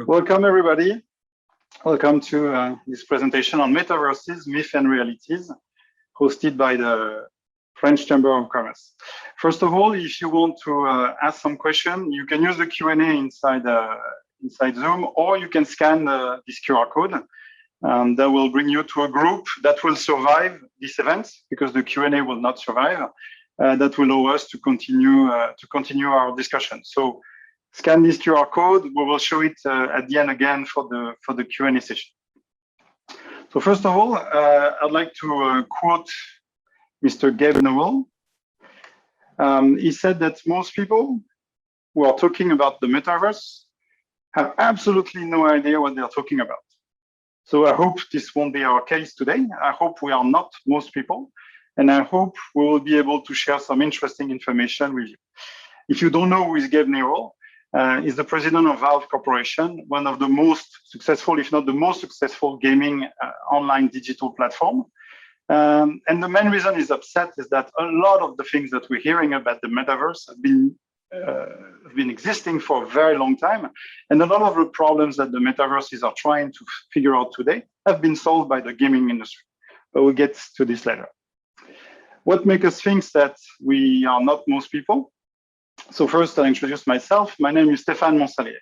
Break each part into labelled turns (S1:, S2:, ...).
S1: Welcome, everybody. Welcome to this presentation on metaverses, myths and realities, hosted by the French Chamber of Commerce. First of all, if you want to ask some question, you can use the Q&A inside Zoom, or you can scan this QR code. That will bring you to a group that will survive this event, because the Q&A will not survive. That will allow us to continue our discussion. So scan this QR code. We will show it at the end again for the Q&A session. So first of all, I'd like to quote Mr. Gabe Newell. He said that most people who are talking about the metaverse have absolutely no idea what they're talking about. So I hope this won't be our case today. I hope we are not most people, and I hope we will be able to share some interesting information with you. If you don't know who is Gabe Newell, he's the president of Valve Corporation, one of the most successful, if not the most successful gaming online digital platform. And the main reason he's upset is that a lot of the things that we're hearing about the metaverse have been existing for a very long time. And a lot of the problems that the metaverses are trying to figure out today have been solved by the gaming industry. But we'll get to this later. What makes us think that we are not most people? So first, I'll introduce myself. My name is Stéphane Monsalier,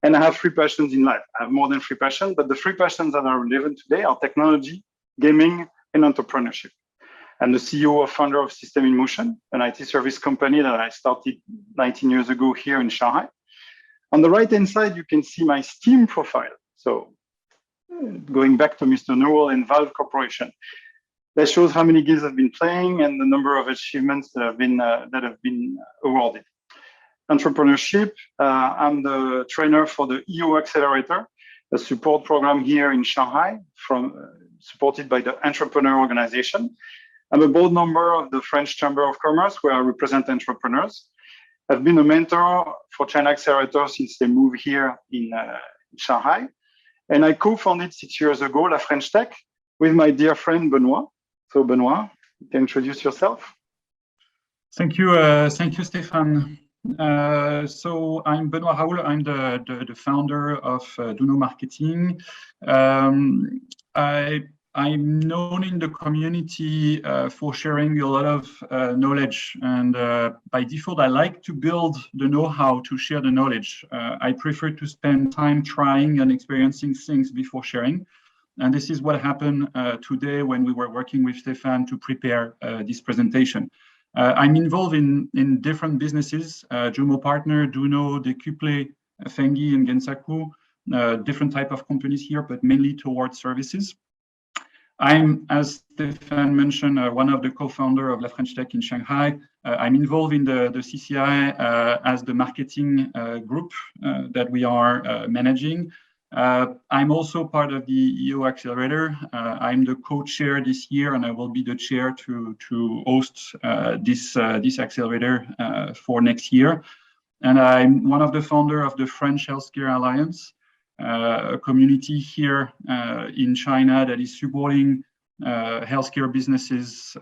S1: and I have 3 passions in life. I have more than 3 passions, but the 3 passions that are relevant today are technology, gaming, and entrepreneurship. I'm the CEO and founder of System in Motion, an IT service company that I started 19 years ago here in Shanghai. On the right-hand side, you can see my Steam profile. So going back to Mr. Newell and Valve Corporation, that shows how many games I've been playing and the number of achievements that have been awarded. Entrepreneurship, I'm the trainer for the EO Accelerator, a support program here in Shanghai, supported by the Entrepreneur Organization. I'm a board member of the French Chamber of Commerce, where I represent entrepreneurs. I've been a mentor for China Accelerator since they moved here in Shanghai. And I co-founded 6 years ago La French Tech with my dear friend Benoit. So Benoit, you can introduce yourself.
S2: Thank you, Stéphane. So I'm Benoit Raoul. I'm the founder of Duno Marketing. I'm known in the community for sharing a lot of knowledge, and by default, I like to build the know-how to share the knowledge. I prefer to spend time trying and experiencing things before sharing. And this is what happened today when we were working with Stéphane to prepare this presentation. I'm involved in different businesses, Jumo Partner, Duno, Decuple, Fengi, and Gensaku, different type of companies here, but mainly towards services. I'm, as Stéphane mentioned, one of the co-founder of La French Tech in Shanghai. I'm involved in the CCI as the marketing group that we are managing. I'm also part of the EO Accelerator. I'm the co-chair this year, and I will be the chair to host this accelerator for next year. And I'm one of the founders of the French Healthcare Alliance, a community here in China that is supporting healthcare businesses,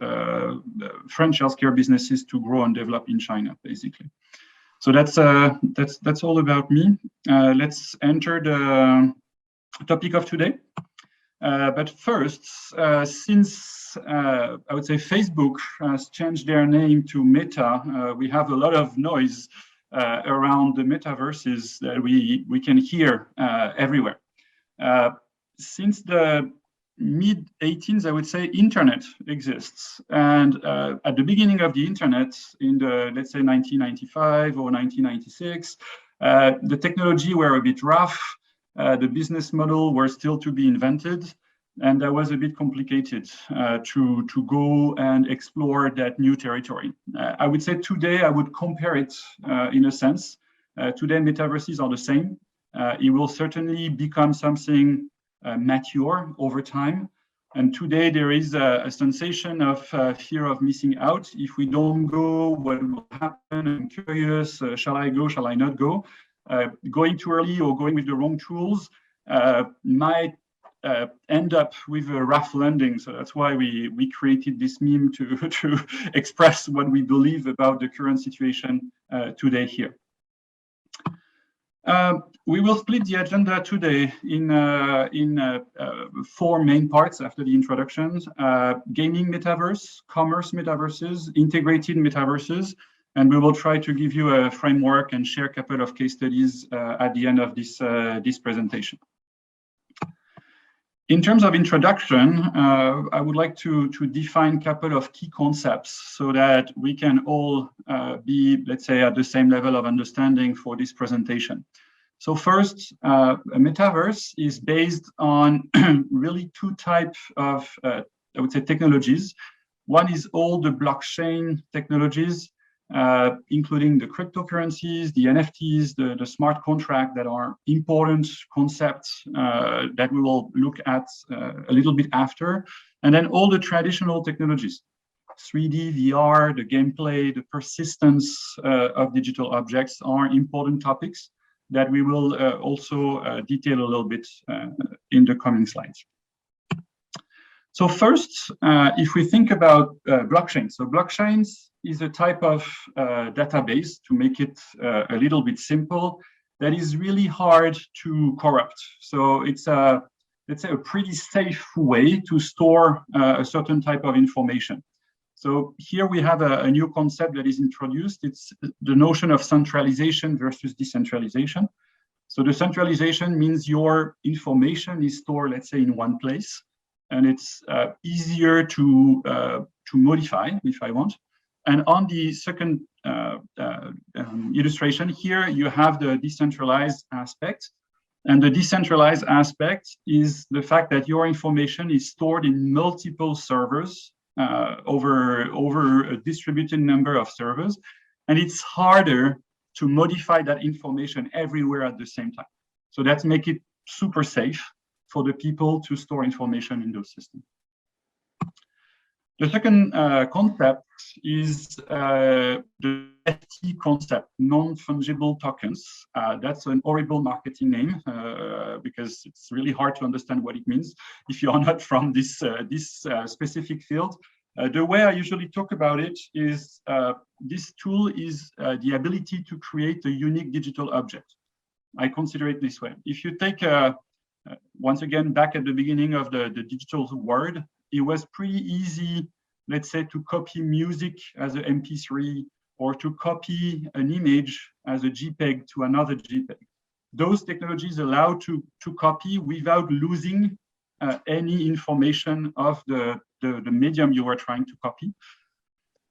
S2: French healthcare businesses, to grow and develop in China, basically. So that's all about me. Let's enter the topic of today. But first, since I would say Facebook has changed their name to Meta, we have a lot of noise around the metaverses that we can hear everywhere. Since the mid-18s, I would say, internet exists. And at the beginning of the internet, in the, let's say, 1995 or 1996, the technology were a bit rough. The business model were still to be invented. And that was a bit complicated to go and explore that new territory. I would say today, I would compare it in a sense. Today, metaverses are the same. It will certainly become something mature over time. And today, there is a sensation of fear of missing out. If we don't go, what will happen? I'm curious, shall I go, shall I not go? Going too early or going with the wrong tools might end up with a rough landing. So that's why we created this meme to express what we believe about the current situation today here. We will split the agenda today in 4 main parts after the introductions: gaming metaverse, commerce metaverses, integrated metaverses, and we will try to give you a framework and share a couple of case studies at the end of this presentation. In terms of introduction, I would like to define a couple of key concepts so that we can all be, let's say, at the same level of understanding for this presentation. So first, a metaverse is based on really 2 types of, I would say, technologies. One is all the blockchain technologies, including the cryptocurrencies, the NFTs, the smart contract that are important concepts that we will look at a little bit after. And then all the traditional technologies, 3D, VR, the gameplay, the persistence of digital objects are important topics that we will also detail a little bit in the coming slides. So first, if we think about blockchain, so blockchains is a type of database, to make it a little bit simple, that is really hard to corrupt. So it's let's say a pretty safe way to store a certain type of information. So here we have a new concept that is introduced. It's the notion of centralization versus decentralization. So the centralization means your information is stored, let's say, in one place, and it's easier to modify if I want. And on the second illustration here, you have the decentralized aspect. And the decentralized aspect is the fact that your information is stored in multiple servers over a distributed number of servers. And it's harder to modify that information everywhere at the same time. So that makes it super safe for the people to store information in those systems. The second concept is the NFT concept, non-fungible tokens. That's an horrible marketing name because it's really hard to understand what it means if you are not from this specific field. The way I usually talk about it is this tool is the ability to create a unique digital object. I consider it this way. If you take, once again, back at the beginning of the digital world, it was pretty easy, let's say, to copy music as an MP3 or to copy an image as a JPEG to another JPEG. Those technologies allow to copy without losing any information of the medium you are trying to copy.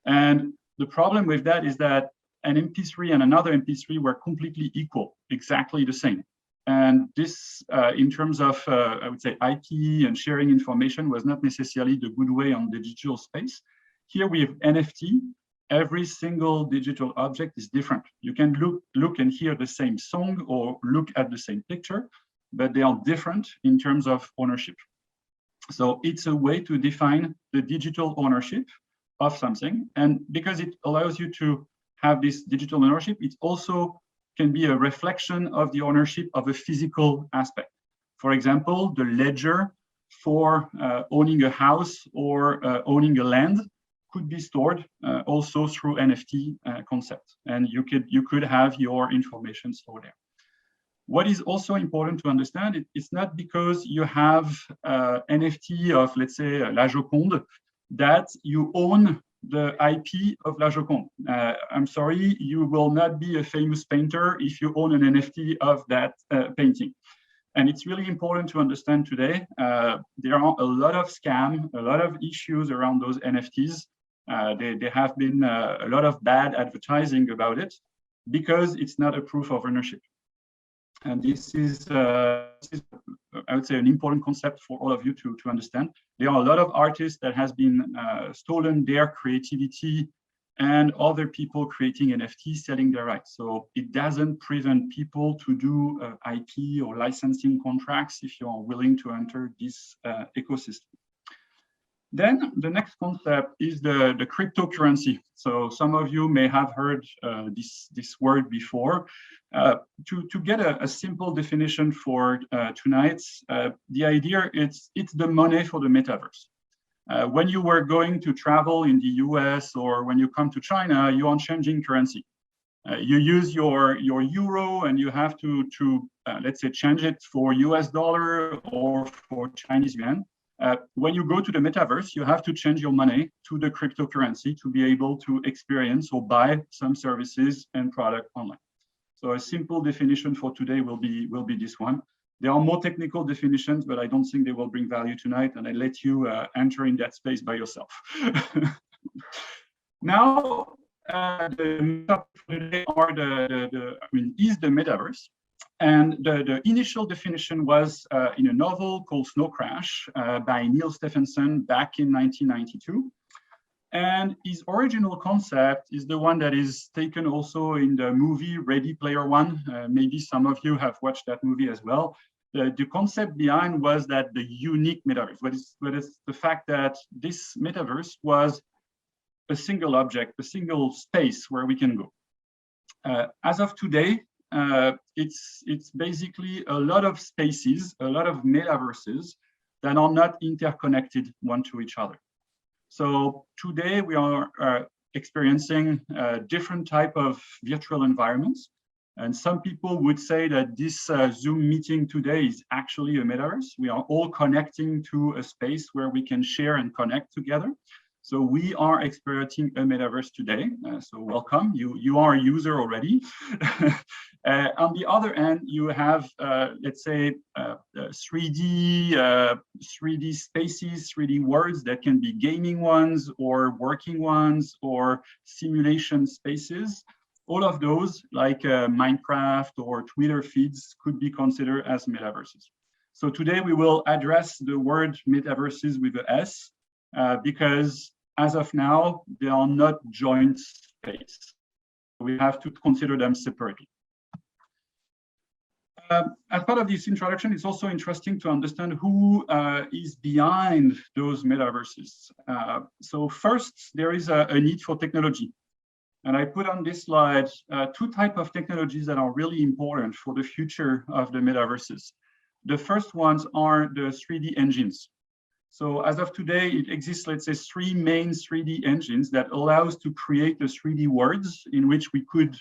S2: And the problem with that is that an MP3 and another MP3 were completely equal, exactly the same. And this, in terms of, I would say, IP and sharing information, was not necessarily the good way on the digital space. Here we have NFT. Every single digital object is different. You can look and hear the same song or look at the same picture, but they are different in terms of ownership. So it's a way to define the digital ownership of something. And because it allows you to have this digital ownership, it also can be a reflection of the ownership of a physical aspect. For example, the ledger for owning a house or owning a land could be stored also through NFT concept. And you could have your information stored there. What is also important to understand, it's not because you have NFT of, let's say, La Joconde, that you own the IP of La Joconde. I'm sorry, you will not be a famous painter if you own an NFT of that painting. And it's really important to understand today, there are a lot of scams, a lot of issues around those NFTs. There have been a lot of bad advertising about it because it's not a proof of ownership. And this is, I would say, an important concept for all of you to understand. There are a lot of artists that has been stolen their creativity and other people creating NFTs selling their rights. So it doesn't prevent people to do IP or licensing contracts if you are willing to enter this ecosystem. Then the next concept is the cryptocurrency. So some of you may have heard this word before. To get a simple definition for tonight, the idea it's the money for the metaverse. When you were going to travel in the US or when you come to China, you are changing currency. You use your euro and you have to let's say change it for US dollar or for Chinese yuan. When you go to the metaverse, you have to change your money to the cryptocurrency to be able to experience or buy some services and product online. So a simple definition for today will be this one. There are more technical definitions, but I don't think they will bring value tonight, and I let you enter in that space by yourself. Now, the topic for today are is the metaverse. And the initial definition was in a novel called Snow Crash by Neil Stephenson back in 1992. And his original concept is the one that is taken also in the movie Ready Player One. Maybe some of you have watched that movie as well. The concept behind was that the unique metaverse, what is the fact that this metaverse was a single object, a single space where we can go. As of today, it's basically a lot of spaces, a lot of metaverses that are not interconnected one to each other. So today we are experiencing different type of virtual environments. And some people would say that this Zoom meeting today is actually a metaverse. We are all connecting to a space where we can share and connect together. So we are experiencing a metaverse today. So welcome, you are a user already. On the other end, you have, let's say, 3D spaces, 3D worlds that can be gaming ones or working ones or simulation spaces. All of those, like Minecraft or Twitter feeds, could be considered as metaverses. So today we will address the word metaverses with an S, because as of now, they are not joint space. We have to consider them separately. As part of this introduction, it's also interesting to understand who is behind those metaverses. So first, there is a need for technology. And I put on this slide two types of technologies that are really important for the future of the metaverses. The first ones are the 3D engines. So as of today, it exists, let's say, three main 3D engines that allow us to create the 3D worlds in which we could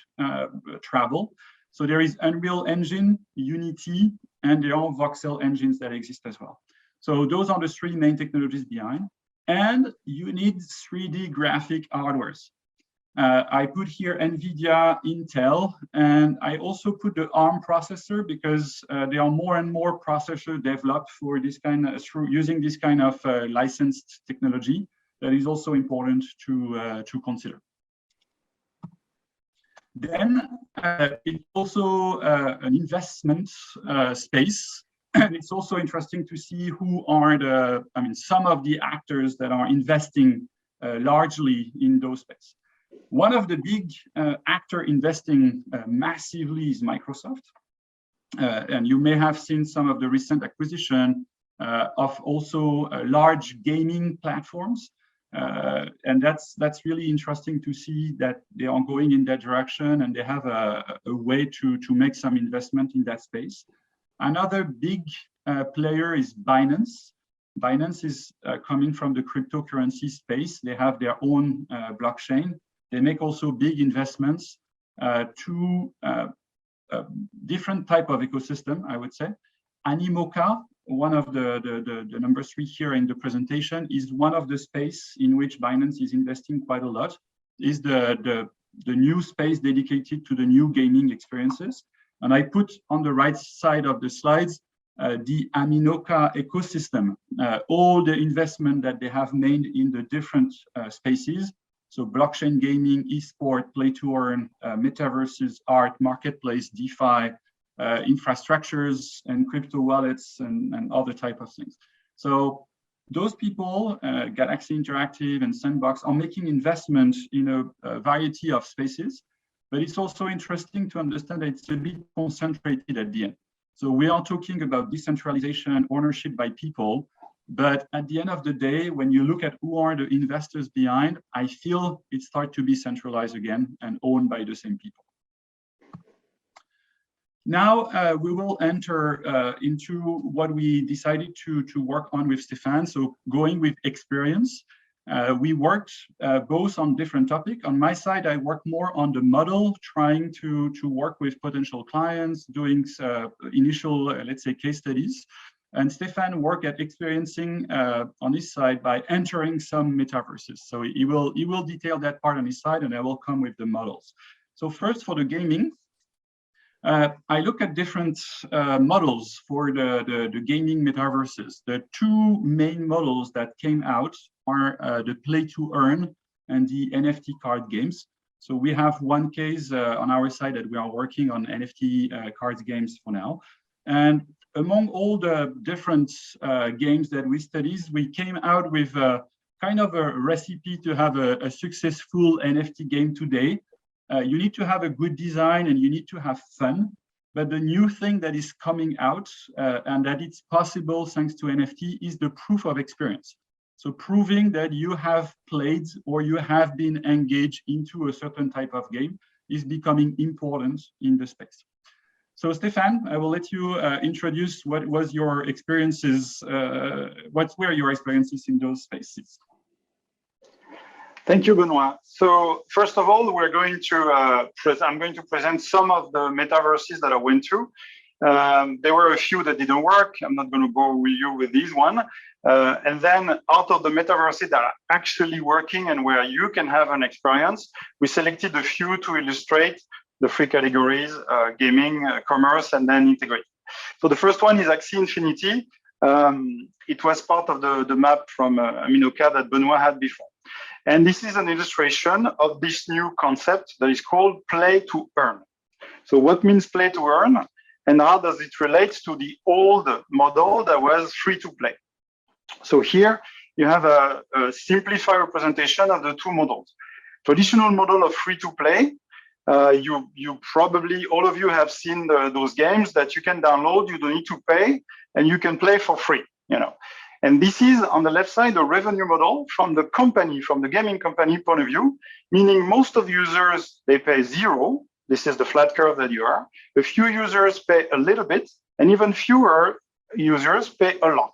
S2: travel. So there is Unreal Engine, Unity, and there are voxel engines that exist as well. So those are the three main technologies behind. And you need 3D graphic hardwares. I put here NVIDIA, Intel, and I also put the ARM processor because there are more and more processors developed for this kind of, using this kind of licensed technology that is also important to consider. Then it's also an investment space. And it's also interesting to see who are some of the actors that are investing largely in those spaces. One of the big actor investing massively is Microsoft. And you may have seen some of the recent acquisition of also large gaming platforms. And that's really interesting to see that they are going in that direction and they have a way to make some investment in that space. Another big player is Binance. Binance is coming from the cryptocurrency space. They have their own blockchain. They make also big investments to different type of ecosystem, I would say. Animoca, one of the number 3 here in the presentation, is one of the space in which Binance is investing quite a lot, is the new space dedicated to the new gaming experiences. And I put on the right side of the slides the Animoca ecosystem, all the investment that they have made in the different spaces. So blockchain gaming, esport, play to earn, metaverses, art, marketplace, DeFi, infrastructures, and crypto wallets, and other type of things. So those people, Galaxy Interactive and Sandbox, are making investments in a variety of spaces. But it's also interesting to understand that it's a bit concentrated at the end. So we are talking about decentralization, ownership by people. But at the end of the day, when you look at who are the investors behind, I feel it starts to be centralized again and owned by the same people. Now we will enter into what we decided to work on with Stéphane. So going with experience. We worked both on different topics. On my side, I work more on the model, trying to work with potential clients, doing initial, let's say, case studies. And Stefan worked at experiencing on his side by entering some metaverses. So he will detail that part on his side, and I will come with the models. So first, for the gaming, I look at different models for the gaming metaverses. The two main models that came out are the play to earn and the NFT card games. So we have one case on our side that we are working on NFT cards games for now. And among all the different games that we studied, we came out with kind of a recipe to have a successful NFT game today. You need to have a good design and you need to have fun. But the new thing that is coming out and that it's possible thanks to NFT is the proof of experience. So proving that you have played or you have been engaged into a certain type of game is becoming important in the space. So Stefan, I will let you introduce what was your experiences, what were your experiences in those spaces?
S1: Thank you, Benoit. So first of all, we're going to I'm going to present some of the metaverses that I went through. There were a few that didn't work. I'm not going to go with you with these one. And then out of the metaverses that are actually working and where you can have an experience, we selected a few to illustrate the three categories, gaming, commerce, and then integrity. So the first one is Axie Infinity. It was part of the map from Aminoca that Benoit had before. And this is an illustration of this new concept that is called play to earn. So what means play to earn, and how does it relate to the old model that was free to play? So here you have a simplified representation of the two models. Traditional model of free to play, you probably, all of you have seen those games that you can download, you don't need to pay, and you can play for free, you know. And this is on the left side, a revenue model from the company, from the gaming company point of view, meaning most of the users, they pay zero. This is the flat curve that you are. A few users pay a little bit, and even fewer users pay a lot.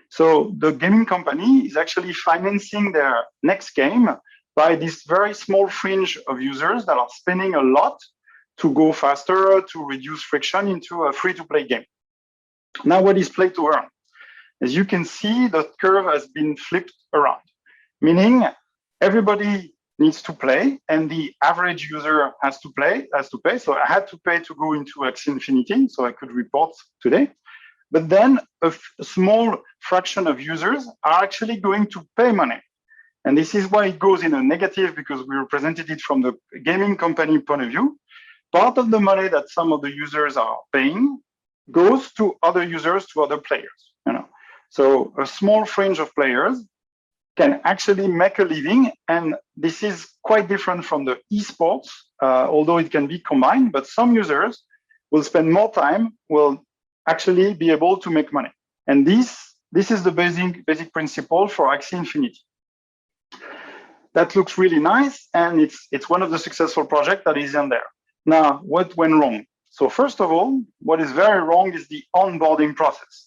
S1: So the gaming company is actually financing their next game by this very small fringe of users that are spending a lot to go faster, to reduce friction into a free-to-play game. Now, what is play to earn? As you can see, the curve has been flipped around, meaning everybody needs to play and the average user has to pay. So I had to pay to go into Axie Infinity, so I could report today. But then a small fraction of users are actually going to pay money. And this is why it goes in a negative, because we represented it from the gaming company point of view. Part of the money that some of the users are paying goes to other users, to other players, you know. So a small fringe of players can actually make a living. And this is quite different from the esports, although it can be combined, but some users will spend more time, will actually be able to make money. And this is the basic principle for Axie Infinity. That looks really nice. And it's one of the successful projects that is in there. Now, what went wrong? So first of all, what is very wrong is the onboarding process.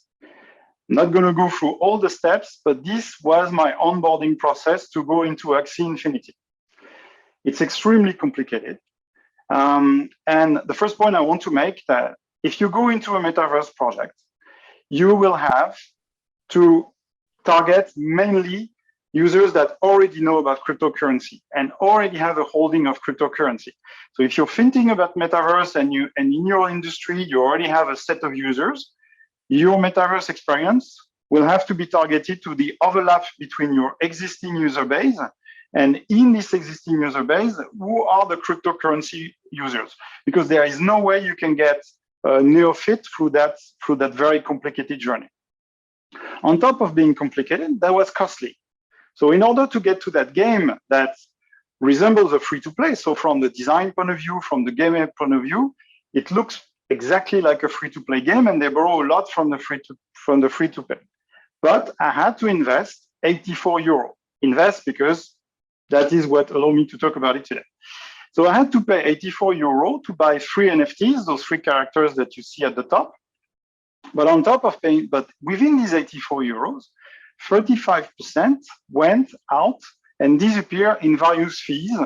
S1: I'm not going to go through all the steps, but this was my onboarding process to go into Axie Infinity. It's extremely complicated. And the first point I want to make that if you go into a metaverse project, you will have to target mainly users that already know about cryptocurrency and already have a holding of cryptocurrency. So if you're thinking about metaverse and in your industry, you already have a set of users, your metaverse experience will have to be targeted to the overlap between your existing user base and in this existing user base, who are the cryptocurrency users? Because there is no way you can get a neophyte through that very complicated journey. On top of being complicated, that was costly. So in order to get to that game that resembles a free-to-play, so from the design point of view, from the game point of view, it looks exactly like a free-to-play game, and they borrow a lot from the free-to-play. But I had to invest 84 euro. Invest because that is what allowed me to talk about it today. So I had to pay 84 euro to buy 3 NFTs, those 3 characters that you see at the top. But on top of paying, but within these 84 euros, 35% went out and disappear in various fees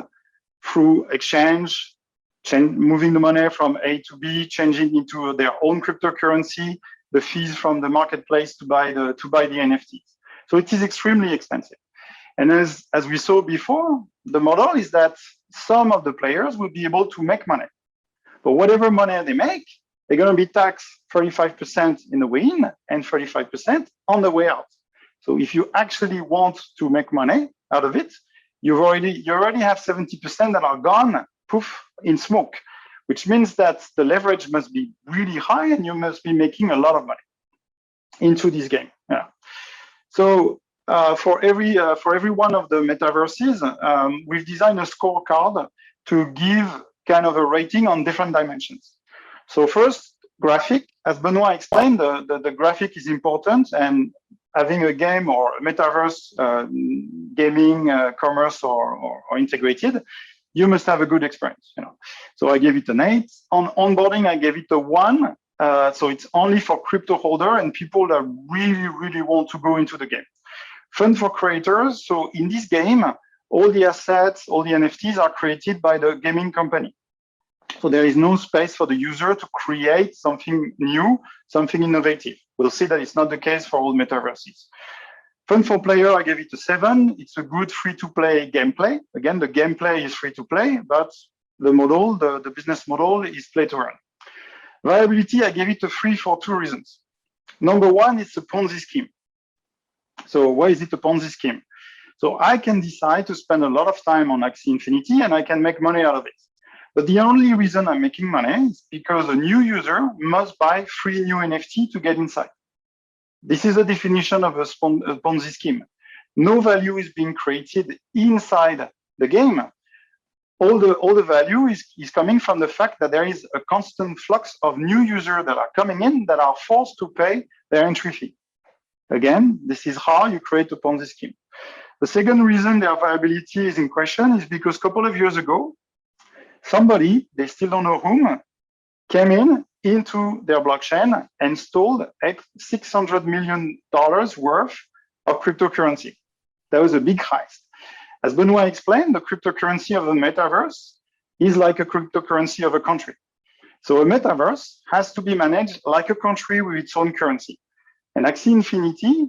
S1: through exchange, moving the money from A to B, changing into their own cryptocurrency, the fees from the marketplace to buy the NFTs. So it is extremely expensive. And as we saw before, the model is that some of the players will be able to make money. But whatever money they make, they're going to be taxed 35% in the way in and 35% on the way out. So if you actually want to make money out of it, you already have 70% that are gone, poof, in smoke, which means that the leverage must be really high and you must be making a lot of money into this game. Yeah. So for every one of the metaverses, we've designed a scorecard to give kind of a rating on different dimensions. So first, graphic. As Benoit explained, the graphic is important, and having a game or a metaverse gaming, commerce or integrated, you must have a good experience. So I gave it an 8. On onboarding, I gave it a 1. So it's only for crypto holder and people that really want to go into the game. Fun for creators. So in this game, all the assets, all the NFTs are created by the gaming company. So there is no space for the user to create something new, something innovative. We'll see that it's not the case for all metaverses. Fun for player, I gave it a 7. It's a good free-to-play gameplay. Again, the gameplay is free-to-play, but the model, the business model is play-to-earn. Viability, I gave it a 3 for 2 reasons. Number one, it's a Ponzi scheme. So why is it a Ponzi scheme? So I can decide to spend a lot of time on Axie Infinity and I can make money out of it. But the only reason I'm making money is because a new user must buy 3 new NFT to get inside. This is a definition of a Ponzi scheme. No value is being created inside the game. All the value is coming from the fact that there is a constant flux of new users that are coming in that are forced to pay their entry fee. Again, this is how you create a Ponzi scheme. The second reason their viability is in question is because a couple of years ago, somebody, they still don't know whom, came into their blockchain and stole $600 million worth of cryptocurrency. That was a big heist. As Benoit explained, the cryptocurrency of the metaverse is like a cryptocurrency of a country. So a metaverse has to be managed like a country with its own currency. And Axie Infinity,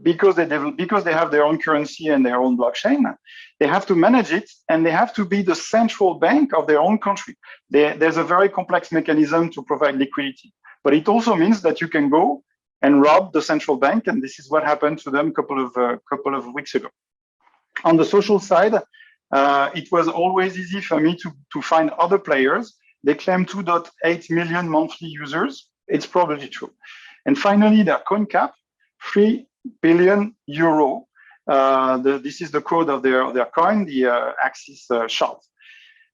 S1: because they have their own currency and their own blockchain, they have to manage it and they have to be the central bank of their own country. There's a very complex mechanism to provide liquidity, but it also means that you can go and rob the central bank, and this is what happened to them a couple of weeks ago. On the social side, it was always easy for me to find other players. They claim 2.8 million monthly users. It's probably true. And finally, their coin cap, 3 billion euro. This is the code of their coin, the Axis shard.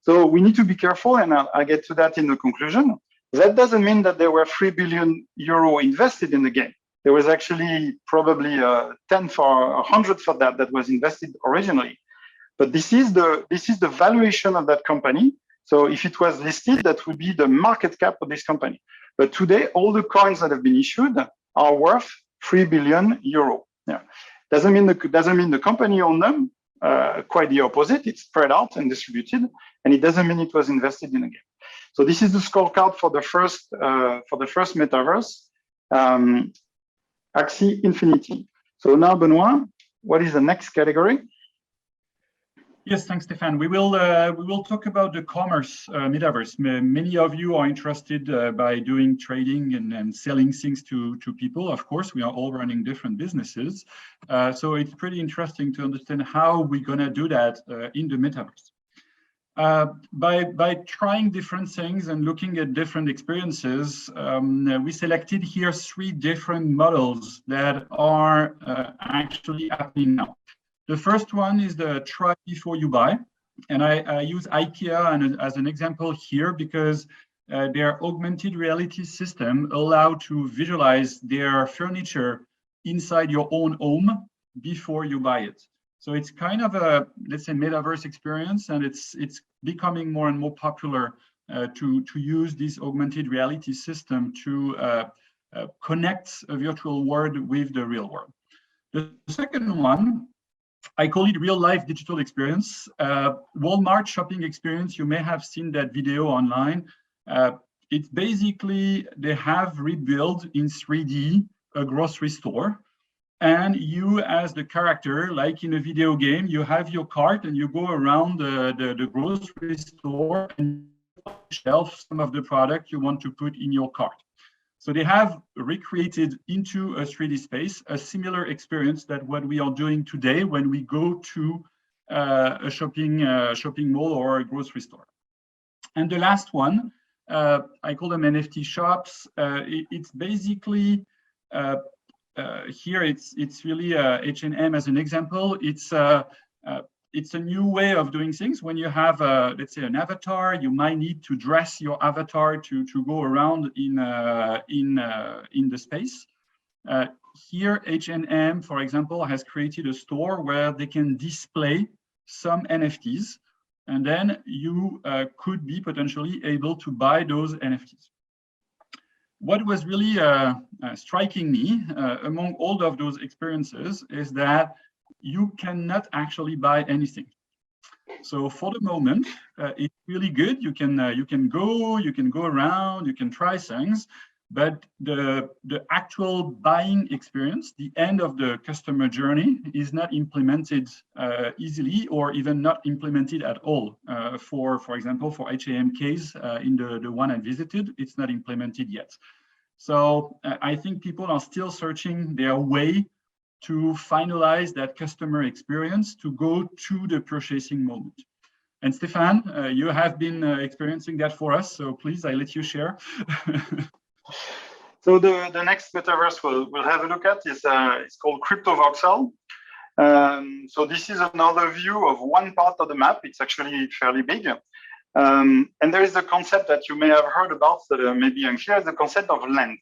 S1: So we need to be careful, and I'll get to that in the conclusion. That doesn't mean that there were 3 billion euro invested in the game. There was actually probably 10 for 100 for that was invested originally. But this is the valuation of that company. So if it was listed, that would be the market cap of this company. But today, all the coins that have been issued are worth 3 billion euro. Yeah, doesn't mean the company owned them. Quite the opposite. It's spread out and distributed, and it doesn't mean it was invested in a game. So this is the scorecard for the first metaverse, Axie Infinity. So now, Benoit, what is the next category?
S2: Yes, thanks, Stéphane. We will talk about the commerce metaverse. Many of you are interested by doing trading and selling things to people. Of course, we are all running different businesses. So it's pretty interesting to understand how we're going to do that in the metaverse. By trying different things and looking at different experiences, we selected here 3 different models that are actually happening now. The first one is the try before you buy. And I use IKEA as an example here because their augmented reality system allow to visualize their furniture inside your own home before you buy it. So it's kind of a, let's say, metaverse experience, and it's becoming more and more popular to use this augmented reality system to connect a virtual world with the real world. The second one, I call it real life digital experience. Walmart shopping experience, you may have seen that video online. It's basically, they have rebuilt in 3D a grocery store. And you, as the character, like in a video game, you have your cart and you go around the grocery store and shelf some of the product you want to put in your cart. So they have recreated into a 3D space a similar experience that what we are doing today when we go to a shopping mall or a grocery store. And the last one, I call them NFT shops. It's basically here. It's really H&M as an example. It's a new way of doing things. When you have, let's say, an avatar, you might need to dress your avatar to go around in the space. Here, H&M, for example, has created a store where they can display some NFTs, and then you could be potentially able to buy those NFTs. What was really striking me among all of those experiences is that you cannot actually buy anything. So for the moment, it's really good. You can go around, you can try things, but the actual buying experience, the end of the customer journey, is not implemented easily, or even not implemented at all. For example, for H&M case, in the one I visited, it's not implemented yet. So I think people are still searching their way to finalize that customer experience to go to the purchasing moment. And Stefan, you have been experiencing that for us, so please, I let you share.
S1: So the next metaverse we'll have a look at is it's called Crypto Voxel. So this is another view of one part of the map. It's actually fairly big. And there is a concept that you may have heard about that may be unclear, the concept of land.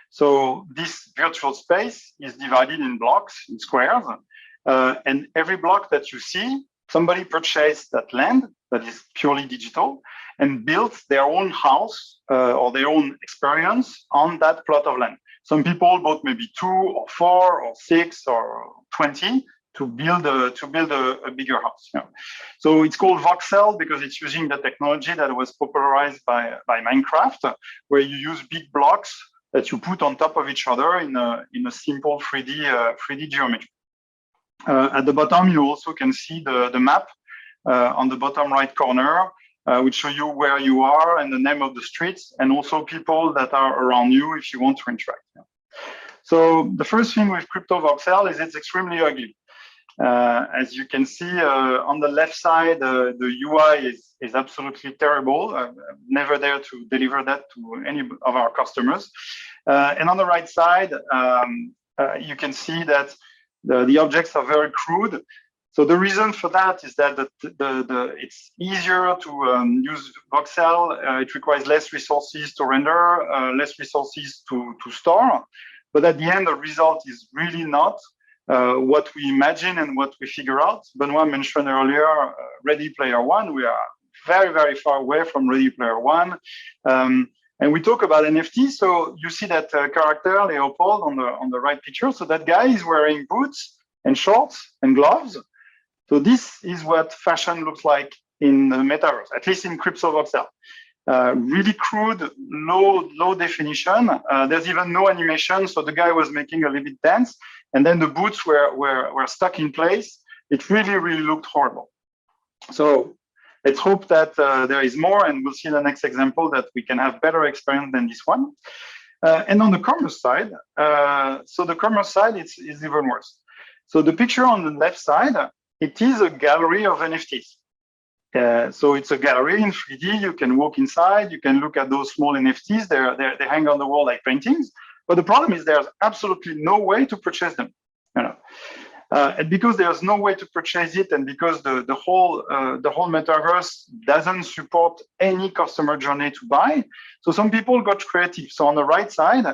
S1: So this virtual space is divided in blocks, in squares, and every block that you see, somebody purchased that land that is purely digital and built their own house or their own experience on that plot of land. Some people bought maybe 2 or 4 or 6 or 20 to build a bigger house. Yeah. So it's called voxel because it's using the technology that was popularized by Minecraft, where you use big blocks that you put on top of each other in a simple 3D geometry. At the bottom, you also can see the map on the bottom right corner, which show you where you are and the name of the streets, and also people that are around you if you want to interact. So the first thing with Crypto Voxel is it's extremely ugly. As you can see on the left side, the UI is absolutely terrible. I'm never there to deliver that to any of our customers. And on the right side, you can see that the objects are very crude. So the reason for that is that it's easier to use voxel. It requires less resources to render, less resources to store. But at the end, the result is really not what we imagine and what we figure out. Benoit mentioned earlier, Ready Player One. We are very, very far away from Ready Player One. And we talk about NFT. So you see that character, Leopold, on the right picture. So that guy is wearing boots and shorts and gloves. So this is what fashion looks like in the metaverse, at least in Crypto Voxel. Really crude, low definition. There's even no animation. So the guy was making a little bit dance. And then the boots were stuck in place. It really, really looked horrible. So let's hope that there is more, and we'll see in the next example that we can have better experience than this one. And on the commerce side, so the commerce side is even worse. So the picture on the left side, it is a gallery of NFTs. So it's a gallery in 3D. You can walk inside. You can look at those small NFTs. They hang on the wall like paintings. But the problem is there's absolutely no way to purchase them. And because there's no way to purchase it, and because the whole metaverse doesn't support any customer journey to buy, so some people got creative. So on the right side,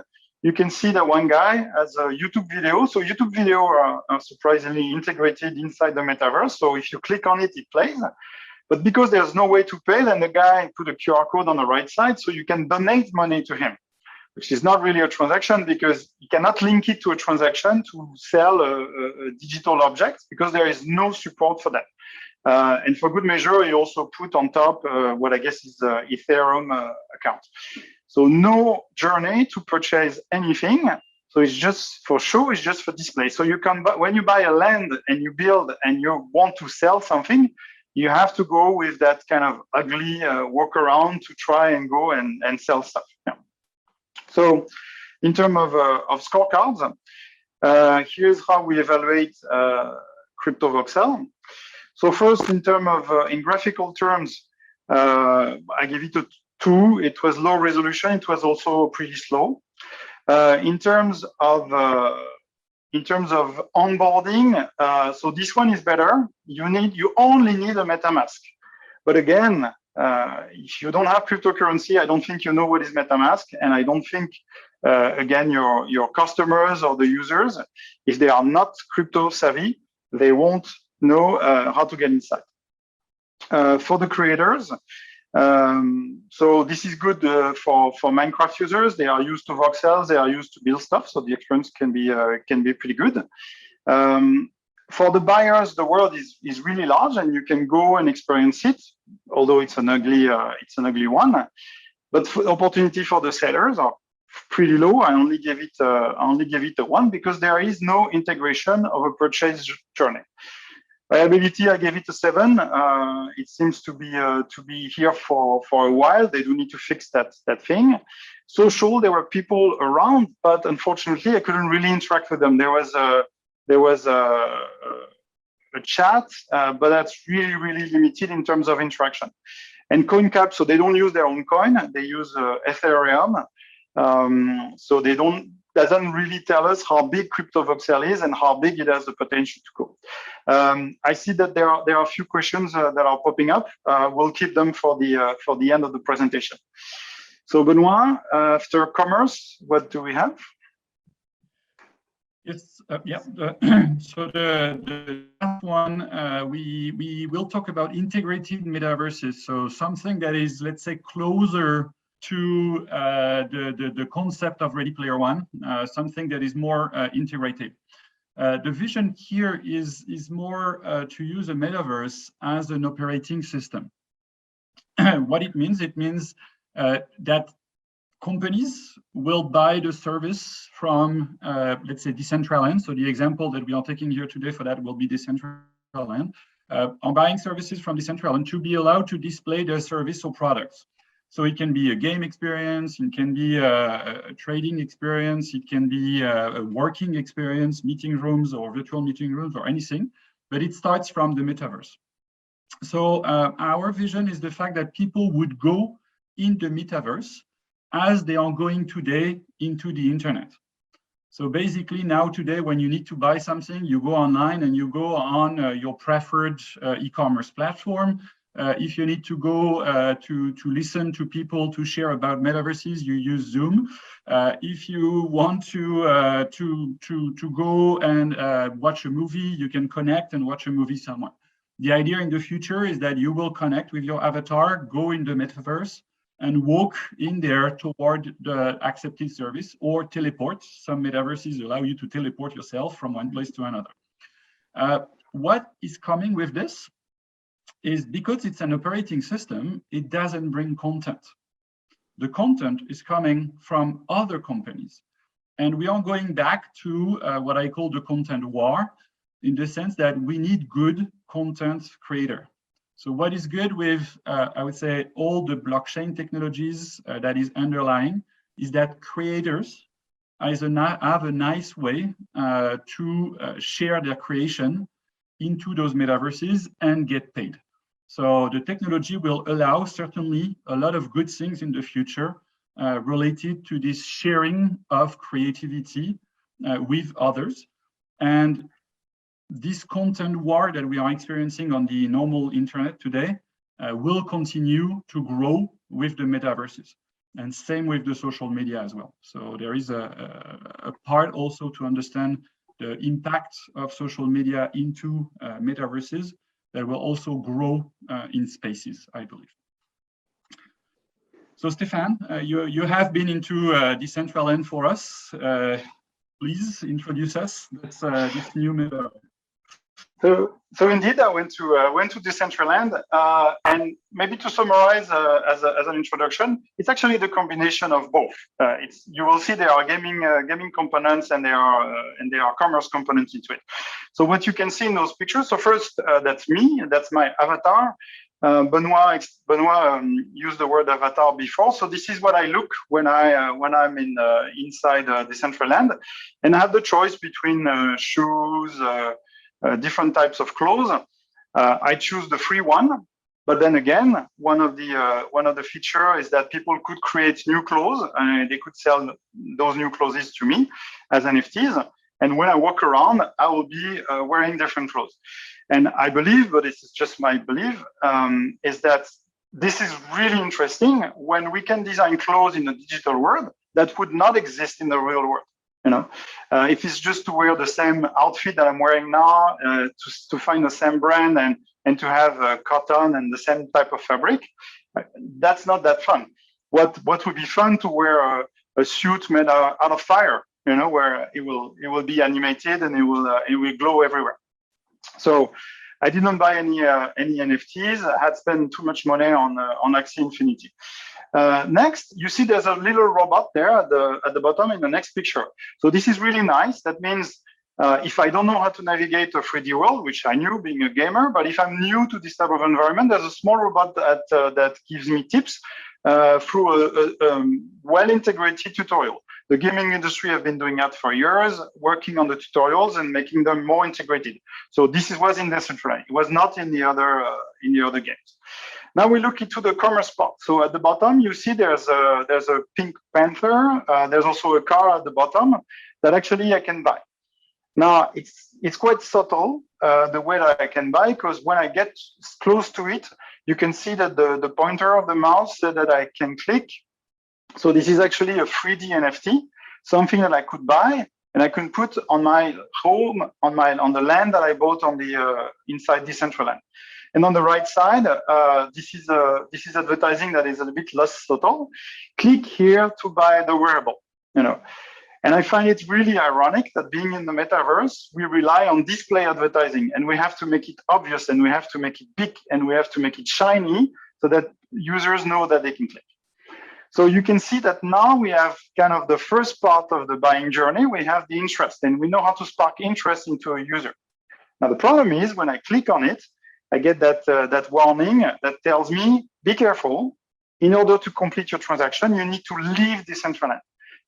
S1: you can see that one guy has a YouTube video. So YouTube video are surprisingly integrated inside the metaverse. So if you click on it, it plays. But because there's no way to pay, then the guy put a QR code on the right side, so you can donate money to him. which is not really a transaction because you cannot link it to a transaction to sell a digital object because there is no support for that. And for good measure, you also put on top what I guess is the Ethereum account. So no journey to purchase anything. So it's just for show, it's just for display. So you can, when you buy a land and you build and you want to sell something, you have to go with that kind of ugly workaround to try and go and sell stuff. Yeah. So in terms of scorecards, here's how we evaluate crypto voxel. So first, in terms of in graphical terms, I give it a 2. It was low resolution. It was also pretty slow. In terms of onboarding, so this one is better. You only need a MetaMask. But again, if you don't have cryptocurrency, I don't think you know what is MetaMask, and I don't think again your customers or the users, if they are not crypto savvy, they won't know how to get inside. For the creators, so this is good for Minecraft users. They are used to voxels. They are used to build stuff, so the experience can be pretty good. For the buyers, the world is really large, and you can go and experience it. Although it's an ugly one, but for opportunity for the sellers are pretty low. I only gave it a 1 because there is no integration of a purchase journey. Viability, I gave it a 7. It seems to be here for a while. They do need to fix that thing. Social, there were people around, but unfortunately, I couldn't really interact with them. There was a chat, but that's really limited in terms of interaction. And CoinCap, so they don't use their own coin. They use Ethereum. So doesn't really tell us how big crypto voxel is and how big it has the potential to go. I see that there are a few questions that are popping up. We'll keep them for the end of the presentation. So Benoit, after commerce, what do we have?
S2: Yes, yeah. So the last one, we will talk about integrated metaverses. So something that is, let's say, closer to the concept of Ready Player One, something that is more integrated. The vision here is more to use a metaverse as an operating system. What it means that companies will buy the service from, let's say, Decentraland. So the example that we are taking here today for that will be Decentraland. On buying services from Decentraland to be allowed to display their service or products. So it can be a game experience, it can be a trading experience, it can be a working experience, meeting rooms or virtual meeting rooms or anything, but it starts from the metaverse. So our vision is the fact that people would go in the metaverse as they are going today into the internet. So basically now today, when you need to buy something, you go online and you go on your preferred e-commerce platform. If you need to go to listen to people to share about metaverses, you use Zoom. If you want to go and watch a movie, you can connect and watch a movie somewhere. The idea in the future is that you will connect with your avatar, go in the metaverse, and walk in there toward the accepted service or teleport. Some metaverses allow you to teleport yourself from one place to another. What is coming with this is because it's an operating system, it doesn't bring content. The content is coming from other companies. And we are going back to what I call the content war, in the sense that we need good content creator. So what is good with, I would say, all the blockchain technologies that is underlying is that creators have a nice way to share their creation into those metaverses and get paid. So the technology will allow certainly a lot of good things in the future related to this sharing of creativity with others. And this content war that we are experiencing on the normal internet today will continue to grow with the metaverses, and same with the social media as well. So there is a part also to understand the impact of social media into metaverses that will also grow in spaces, I believe. So Stefan, you have been into Decentraland for us. Please introduce us. That's this new metaverse.
S1: So indeed, I went to Decentraland, and maybe to summarize as an introduction, it's actually the combination of both. You will see there are gaming components and there are commerce components into it. So what you can see in those pictures. So first, that's me. That's my avatar. Benoit used the word avatar before. So this is what I look when I'm inside Decentraland, and I have the choice between shoes. Different types of clothes. I choose the free one, but then again, one of the feature is that people could create new clothes and they could sell those new clothes to me as NFTs. And when I walk around, I will be wearing different clothes. And I believe, but this is just my belief, is that this is really interesting when we can design clothes in the digital world that would not exist in the real world. You know, if it's just to wear the same outfit that I'm wearing now, to find the same brand and to have cotton and the same type of fabric, that's not that fun. What would be fun to wear a suit made out of fire, you know, where it will be animated and it will glow everywhere. So I didn't buy any NFTs. I had spent too much money on Axie Infinity. Next, you see there's a little robot there at the bottom in the next picture. So this is really nice. That means if I don't know how to navigate a 3D world, which I knew being a gamer, but if I'm new to this type of environment, there's a small robot that gives me tips through a well-integrated tutorial. The gaming industry have been doing that for years, working on the tutorials and making them more integrated. So this was in Decentraland. It was not in the other games. Now we look into the commerce part. So at the bottom, you see there's a pink panther. There's also a car at the bottom that actually I can buy. Now it's quite subtle the way that I can buy, because when I get close to it, you can see that the pointer of the mouse said that I can click. So this is actually a 3D NFT, something that I could buy and I can put on my home, on the land that I bought on the inside Decentraland. And on the right side, this is advertising that is a bit less subtle. Click here to buy the wearable, you know. And I find it really ironic that being in the metaverse, we rely on display advertising, and we have to make it obvious, and we have to make it big, and we have to make it shiny so that users know that they can click. So you can see that now we have kind of the first part of the buying journey. We have the interest, and we know how to spark interest into a user. Now the problem is when I click on it, I get that warning that tells me, be careful. In order to complete your transaction, you need to leave Decentraland.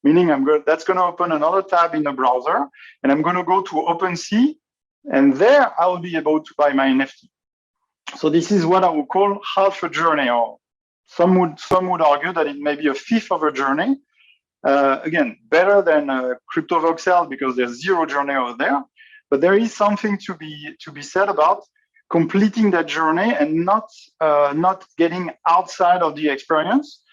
S1: Meaning that's going to open another tab in the browser, and I'm going to go to OpenSea, and there I will be able to buy my NFT. So this is what I would call half a journey, or some would argue that it may be a fifth of a journey. Again, better than crypto voxel because there's zero journey over there, but there is something to be said about completing that journey and not getting outside of the experience,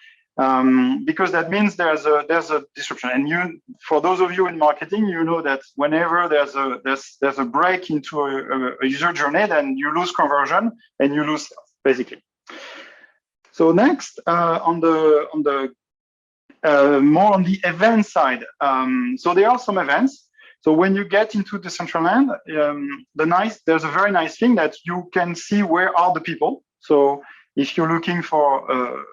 S1: because that means there's a disruption. And for those of you in marketing, you know that whenever there's a break into a user journey, then you lose conversion and you lose sales, basically. So next, on the more on the event side, so there are some events. So when you get into Decentraland, there's a very nice thing that you can see where are the people. So if you're looking for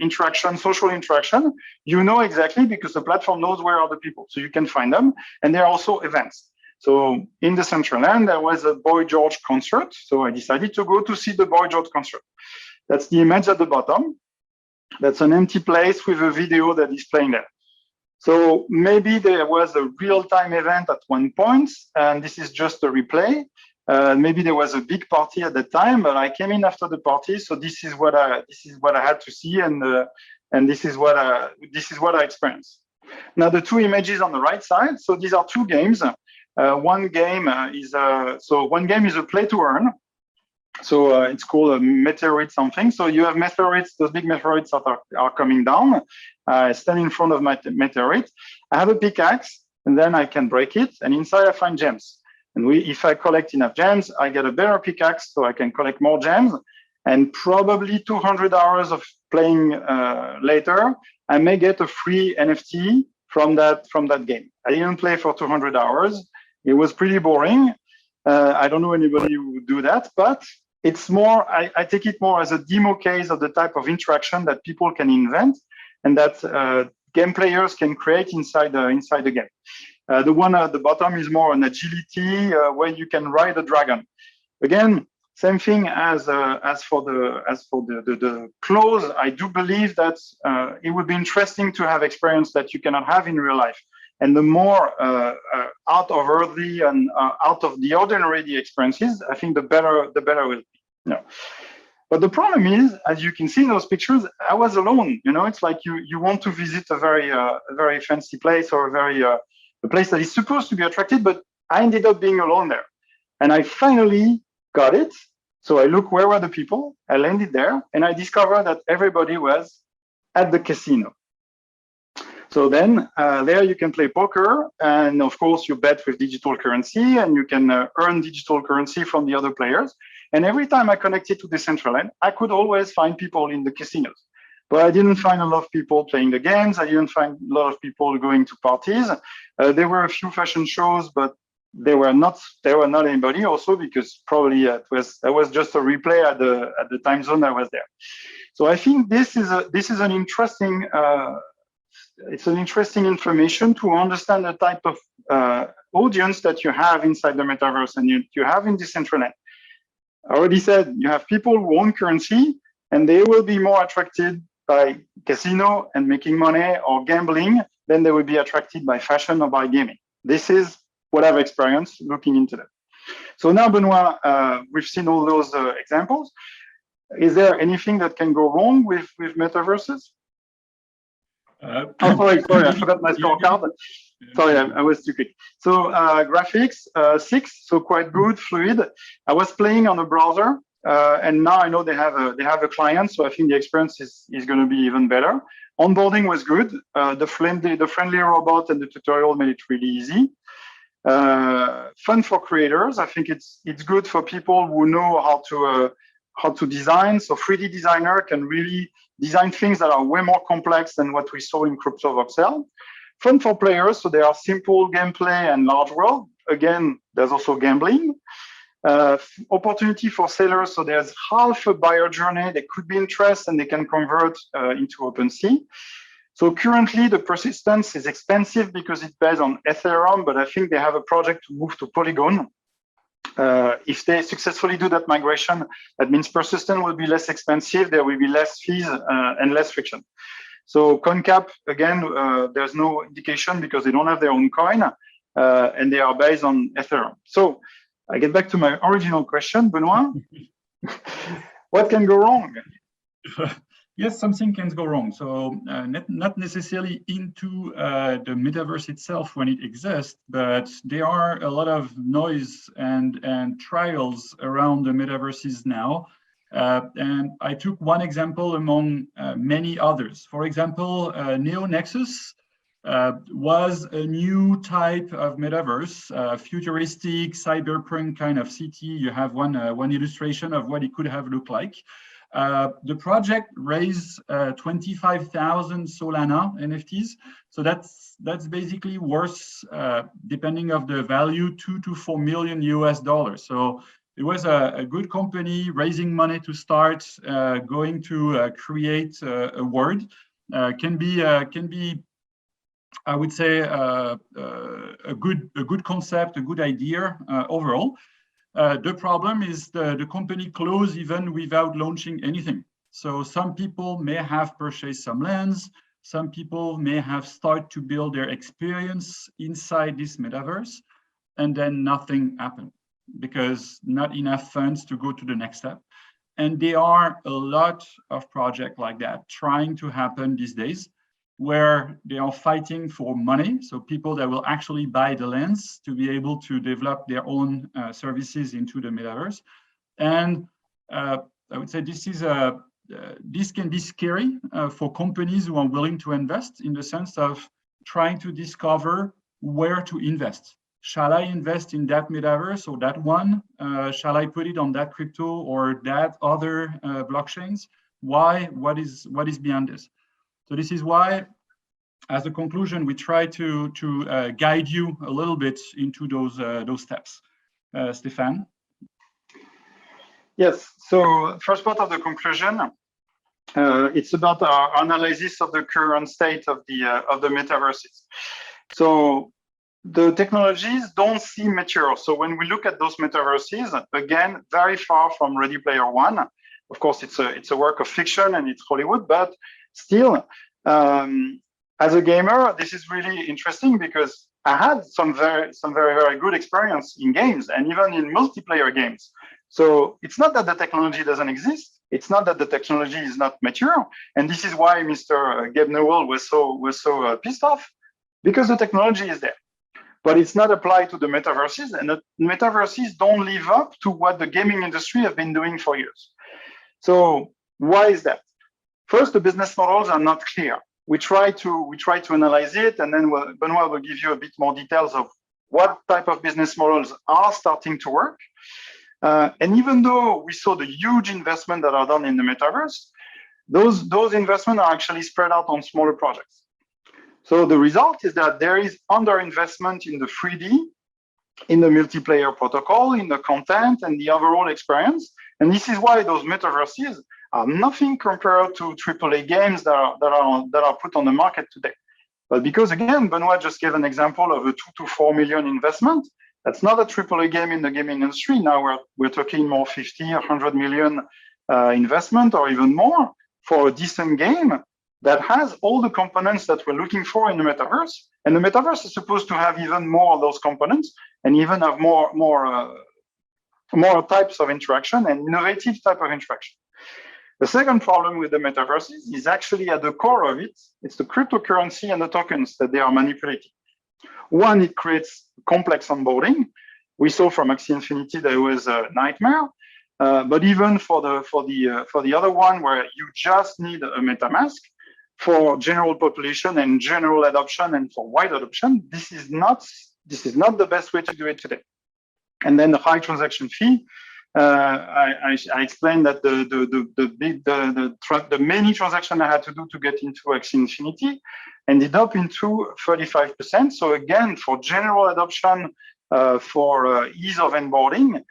S1: interaction, social interaction, you know exactly because the platform knows where are the people. So you can find them. And there are also events. So in Decentraland, there was a Boy George concert. So I decided to go to see the Boy George concert. That's the image at the bottom. That's an empty place with a video that is playing there. So maybe there was a real-time event at one point, and this is just a replay. Maybe there was a big party at the time, but I came in after the party, so this is what I had to see, and this is what I experienced. Now the two images on the right side. So these are two games. One game is a play to earn. So it's called a meteorite something. So you have meteorites, those big meteorites that are coming down. I stand in front of my meteorite. I have a pickaxe, and then I can break it. And inside I find gems. And if I collect enough gems, I get a better pickaxe, so I can collect more gems. and probably 200 hours of playing later, I may get a free NFT from that game. I didn't play for 200 hours. It was pretty boring. I don't know anybody who would do that, but it's more, I take it more as a demo case of the type of interaction that people can invent and that game players can create inside the game. The one at the bottom is more an agility where you can ride a dragon. Again, same thing as for the clothes. I do believe that it would be interesting to have experience that you cannot have in real life. And the more out of earthly and out of the ordinary the experiences, I think the better it will be. No. But the problem is, as you can see in those pictures, I was alone. It's like you want to visit a very fancy place or a place that is supposed to be attractive, but I ended up being alone there. And I finally got it. So I look, where were the people? I landed there and I discovered that everybody was at the casino. So then there you can play poker, and of course you bet with digital currency, and you can earn digital currency from the other players. And every time I connected to the central end, I could always find people in the casinos. But I didn't find a lot of people playing the games. I didn't find a lot of people going to parties. There were a few fashion shows, but there were not anybody also, because probably it was just a replay at the time zone I was there. So I think this is an interesting it's an interesting information to understand the type of audience that you have inside the metaverse and you have in Decentraland. I already said you have people who own currency, and they will be more attracted by casino and making money or gambling than they will be attracted by fashion or by gaming. This is what I've experienced looking into that. So now, Benoit, we've seen all those examples. Is there anything that can go wrong with metaverses? Sorry, I forgot my scorecard. Sorry, I was too quick. So graphics, 6, so quite good, fluid. I was playing on a browser, and now I know they have a client, so I think the experience is going to be even better. Onboarding was good. The friendly robot and the tutorial made it really easy. Fun for creators. I think it's good for people who know how to design. So 3D designer can really design things that are way more complex than what we saw in CryptoVoxel. Fun for players, so there are simple gameplay and large world. Again, there's also gambling. Opportunity for sellers, so there's half a buyer journey. They could be interested and they can convert into OpenSea. So currently the persistence is expensive because it's based on Ethereum, but I think they have a project to move to Polygon. If they successfully do that migration, that means persistence will be less expensive, there will be less fees and less friction. So CoinCap, again, there's no indication because they don't have their own coin and they are based on Ethereum. So I get back to my original question, Benoit. What can go wrong?
S2: Yes, something can go wrong. So not necessarily into the metaverse itself when it exists, but there are a lot of noise and trials around the metaverses now. And I took one example among many others. For example, NeoNexus was a new type of metaverse, futuristic, cyberpunk kind of city. You have one illustration of what it could have looked like. The project raised 25,000 Solana NFTs. So that's basically worth, depending of the value, $2 to $4 million US. So it was a good company raising money to start, going to create a word. Can be, I would say, a good concept, a good idea overall. The problem is the company closed even without launching anything. So some people may have purchased some lands, some people may have started to build their experience inside this metaverse, and then nothing happened because not enough funds to go to the next step. And there are a lot of projects like that trying to happen these days, where they are fighting for money. So people that will actually buy the lands to be able to develop their own services into the metaverse. And I would say this can be scary for companies who are willing to invest, in the sense of trying to discover where to invest shall I invest in that metaverse or that one? Shall I put it on that crypto or that other blockchains? Why? What is beyond this? So this is why, as a conclusion, we try to guide you a little bit into those steps. Stéphane?
S1: Yes. So first part of the conclusion, it's about our analysis of the current state of the metaverses. So the technologies don't seem mature. So when we look at those metaverses, again, very far from Ready Player One. Of course, it's a work of fiction and it's Hollywood, but still, as a gamer, this is really interesting because I had some very good experience in games and even in multiplayer games. So it's not that the technology doesn't exist. It's not that the technology is not mature. And this is why Mr. Gabe Newell was so pissed off, because the technology is there. But it's not applied to the metaverses, and the metaverses don't live up to what the gaming industry have been doing for years. So why is that? First, the business models are not clear. We try to analyze it, and then Benoit will give you a bit more details of what type of business models are starting to work. And even though we saw the huge investment that are done in the metaverse, those investments are actually spread out on smaller projects. So the result is that there is underinvestment in the 3D, in the multiplayer protocol, in the content, and the overall experience. And this is why those metaverses are nothing compared to AAA games that are put on the market today. But because, again, Benoit just gave an example of a 2 to 4 million investment, that's not a AAA game in the gaming industry. Now we're talking more 50, 100 million investment or even more for a decent game that has all the components that we're looking for in the metaverse. And the metaverse is supposed to have even more of those components and even have more types of interaction and innovative type of interaction. The second problem with the metaverses is actually at the core of it, it's the cryptocurrency and the tokens that they are manipulating. One, it creates complex onboarding. We saw from Axie Infinity that it was a nightmare. But even for the other one, where you just need a MetaMask for general population and general adoption and for wide adoption, this is not the best way to do it today. And then the high transaction fee. I explained that the many transactions I had to do to get into Axie Infinity ended up into 35%. So again, for general adoption, for ease of onboarding,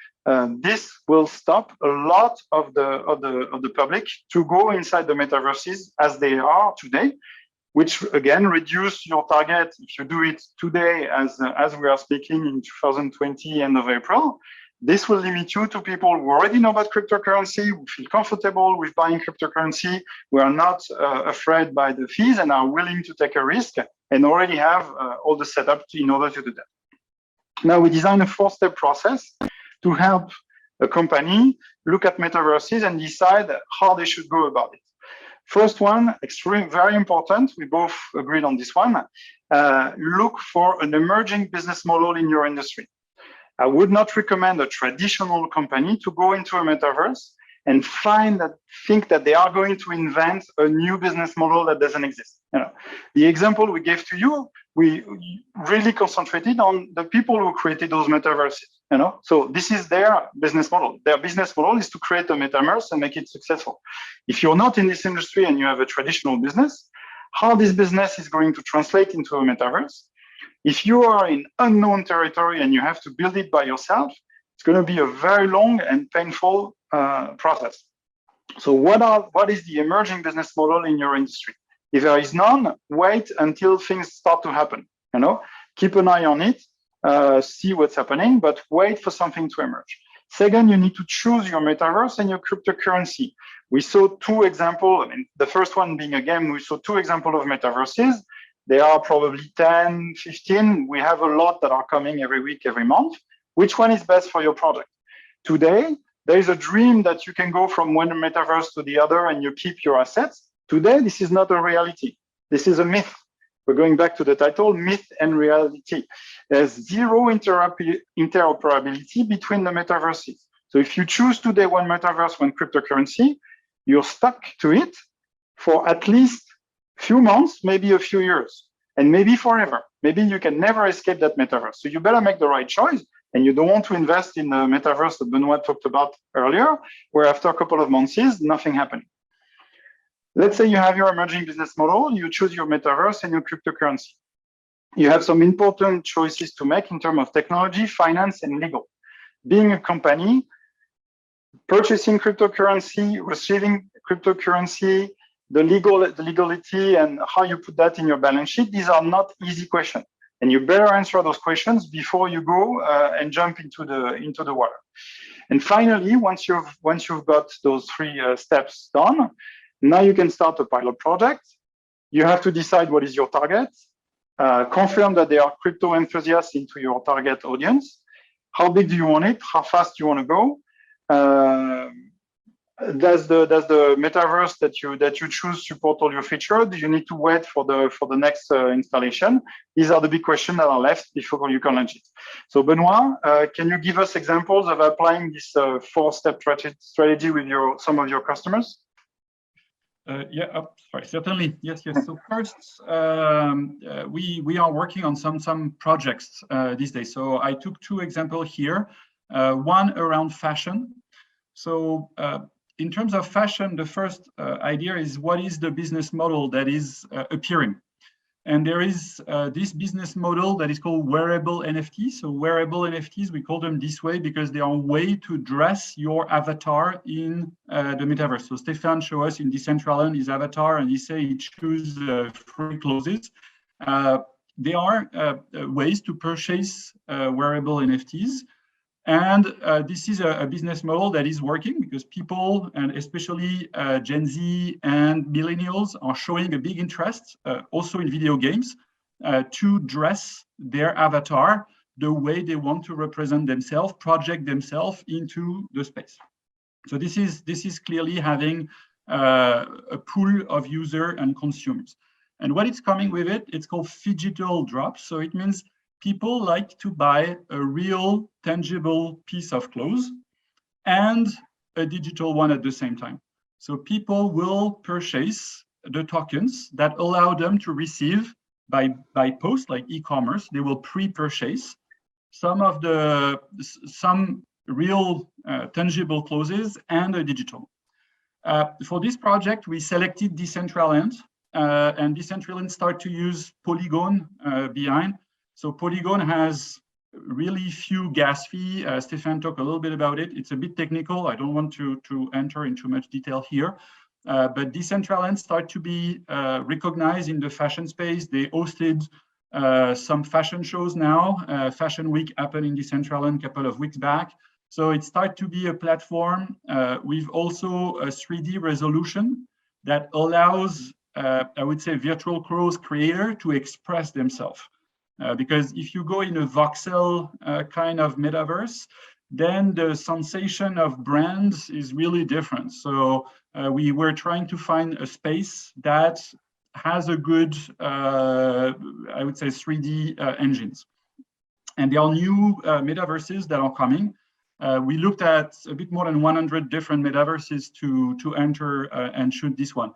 S1: this will stop a lot of the public to go inside the metaverses as they are today, which again reduce your target. If you do it today, as we are speaking in 2020, end of April, this will limit you to people who already know about cryptocurrency, who feel comfortable with buying cryptocurrency, who are not afraid by the fees and are willing to take a risk and already have all the setup in order to do that. Now we design a 4-step process to help a company look at metaverses and decide how they should go about it. First one, very important, we both agreed on this one, look for an emerging business model in your industry. I would not recommend a traditional company to go into a metaverse and think that they are going to invent a new business model that doesn't exist. The example we gave to you, we really concentrated on the people who created those metaverses. So this is their business model. Their business model is to create a metaverse and make it successful. If you're not in this industry and you have a traditional business, how this business is going to translate into a metaverse? If you are in unknown territory and you have to build it by yourself, it's going to be a very long and painful process. So what is the emerging business model in your industry? If there is none, wait until things start to happen. Keep an eye on it, see what's happening, but wait for something to emerge. Second, you need to choose your metaverse and your cryptocurrency. We saw 2 examples. The first one being a game, we saw 2 examples of metaverses. There are probably 10, 15. We have a lot that are coming every week, every month. Which one is best for your project? Today, there is a dream that you can go from one metaverse to the other and you keep your assets. Today, this is not a reality. This is a myth. We're going back to the title, myth and reality. There's zero interoperability between the metaverses. So if you choose today one metaverse, one cryptocurrency, you're stuck to it for at least few months, maybe a few years. and maybe forever. Maybe you can never escape that metaverse. So you better make the right choice. And you don't want to invest in the metaverse that Benoit talked about earlier, where after a couple of months, nothing happening. Let's say you have your emerging business model, you choose your metaverse and your cryptocurrency. You have some important choices to make in terms of technology, finance, and legal. Being a company, purchasing cryptocurrency, receiving cryptocurrency, the legality, and how you put that in your balance sheet, these are not easy questions. And you better answer those questions before you go and jump into the water. And finally, once you've got those three steps done, now you can start a pilot project. You have to decide what is your target, confirm that there are crypto enthusiasts into your target audience. How big do you want it? How fast do you want to go? Does the metaverse that you choose support all your features? Do you need to wait for the next installation? These are the big questions that are left before you can launch it. So Benoit, can you give us examples of applying this four-step strategy with some of your customers?
S2: Sorry, certainly. Yes. So first, we are working on some projects these days. So I took two examples here. One around fashion. So in terms of fashion, the first idea is what is the business model that is appearing? And there is this business model that is called wearable NFTs. So wearable NFTs, we call them this way because they are a way to dress your avatar in the metaverse. So Stefan showed us in Decentraland his avatar, and he said he choose free clothes. There are ways to purchase wearable NFTs. And this is a business model that is working because people, and especially Gen Z and millennials, are showing a big interest also in video games to dress their avatar the way they want to represent themselves, project themselves into the space. So this is clearly having a pool of users and consumers. And what is coming with it, it's called phygital drops. So it means people like to buy a real tangible piece of clothes and a digital one at the same time. So people will purchase the tokens that allow them to receive by post, like e-commerce. They will pre-purchase some real tangible clothes and a digital. For this project, we selected Decentraland, and Decentraland start to use Polygon behind. So Polygon has really few gas fee. Stefan talked a little bit about it. It's a bit technical. I don't want to enter into much detail here. But Decentraland start to be recognized in the fashion space. They hosted some fashion shows now. Fashion Week happened in Decentraland a couple of weeks back. So it started to be a platform with also a 3D resolution that allows, I would say, virtual clothes creator to express themselves. Because if you go in a voxel kind of metaverse, then the sensation of brands is really different. So we were trying to find a space that has a good, I would say, 3D engines. And there are new metaverses that are coming. We looked at a bit more than 100 different metaverses to enter and shoot this one.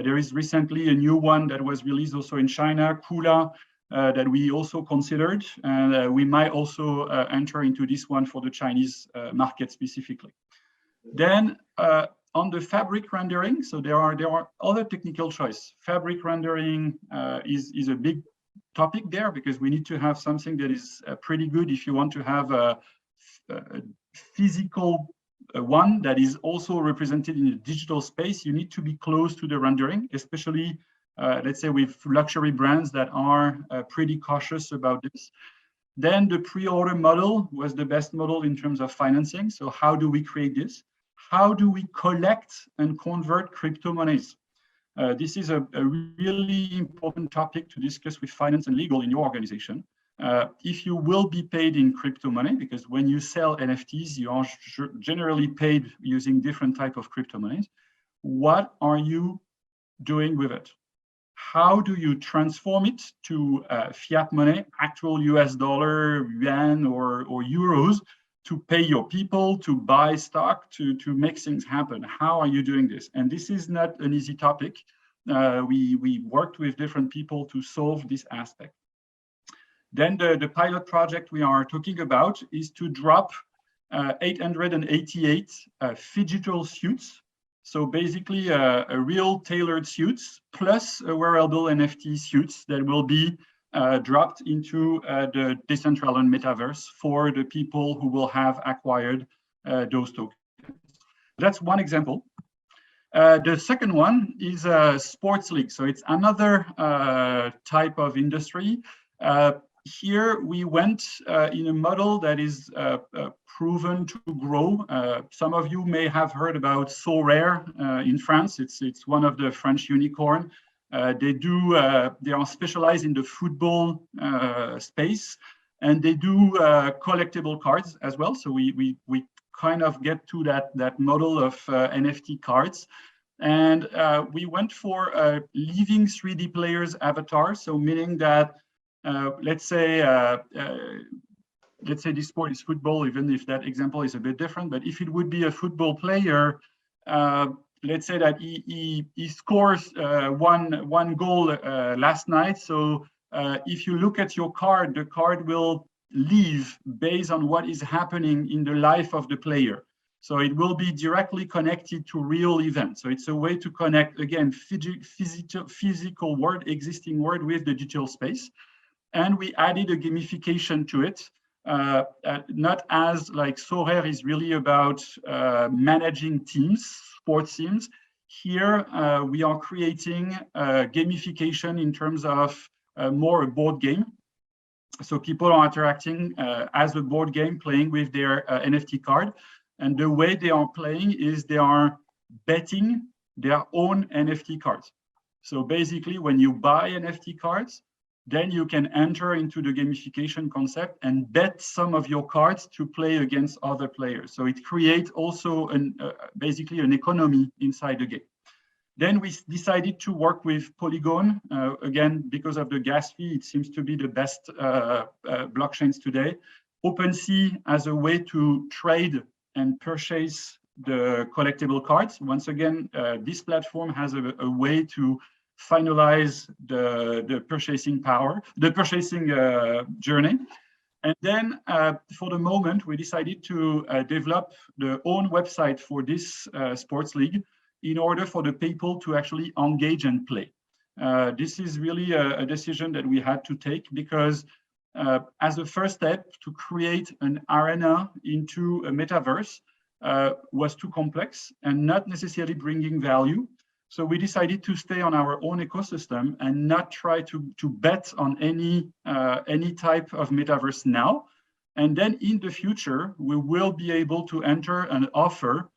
S2: There is recently a new one that was released also in China, Kula, that we also considered, and we might also enter into this one for the Chinese market specifically. Then on the fabric rendering, so there are other technical choices. Fabric rendering is a big topic there because we need to have something that is pretty good if you want to have a physical one that is also represented in a digital space. You need to be close to the rendering, especially let's say with luxury brands that are pretty cautious about this. Then the pre-order model was the best model in terms of financing. So how do we create this? How do we collect and convert crypto monies? This is a really important topic to discuss with finance and legal in your organization. If you will be paid in crypto money, because when you sell NFTs, you are generally paid using different type of crypto monies. What are you doing with it? How do you transform it to fiat money, actual US dollar, yuan, or euros to pay your people, to buy stock, to make things happen? How are you doing this? And this is not an easy topic. we worked with different people to solve this aspect. Then the pilot project we are talking about is to drop 888 phygital suits. So basically a real tailored suits plus a wearable NFT suits that will be dropped into the Decentraland metaverse for the people who will have acquired those tokens. That's one example. The second one is a sports league. So it's another type of industry. Here we went in a model that is proven to grow. Some of you may have heard about Sorare in France. It's one of the French unicorn. They are specialized in the football space, and they do collectible cards as well. So we kind of get to that model of NFT cards. And we went for a living 3D players avatar. So meaning that let's say this sport is football, even if that example is a bit different. But if it would be a football player, let's say that he scores one goal last night. So if you look at your card, the card will live based on what is happening in the life of the player. So it will be directly connected to real events. So it's a way to connect, again, physical world, existing world with the digital space. And we added a gamification to it, not as like Sorare is really about managing teams, sports teams. Here, we are creating gamification in terms of more a board game. So people are interacting as a board game, playing with their NFT card. And the way they are playing is they are betting their own NFT cards. So basically, when you buy NFT cards, then you can enter into the gamification concept and bet some of your cards to play against other players. So it creates also basically an economy inside the game. Then we decided to work with Polygon. Again, because of the gas fee, it seems to be the best blockchains today. OpenSea as a way to trade and purchase the collectible cards. Once again, this platform has a way to finalize the purchasing power, the purchasing journey. And then for the moment, we decided to develop the own website for this sports league in order for the people to actually engage and play. This is really a decision that we had to take because as a first step to create an arena into a metaverse was too complex and not necessarily bringing value. So we decided to stay on our own ecosystem and not try to bet on any type of metaverse now. And then in the future, we will be able to enter and offer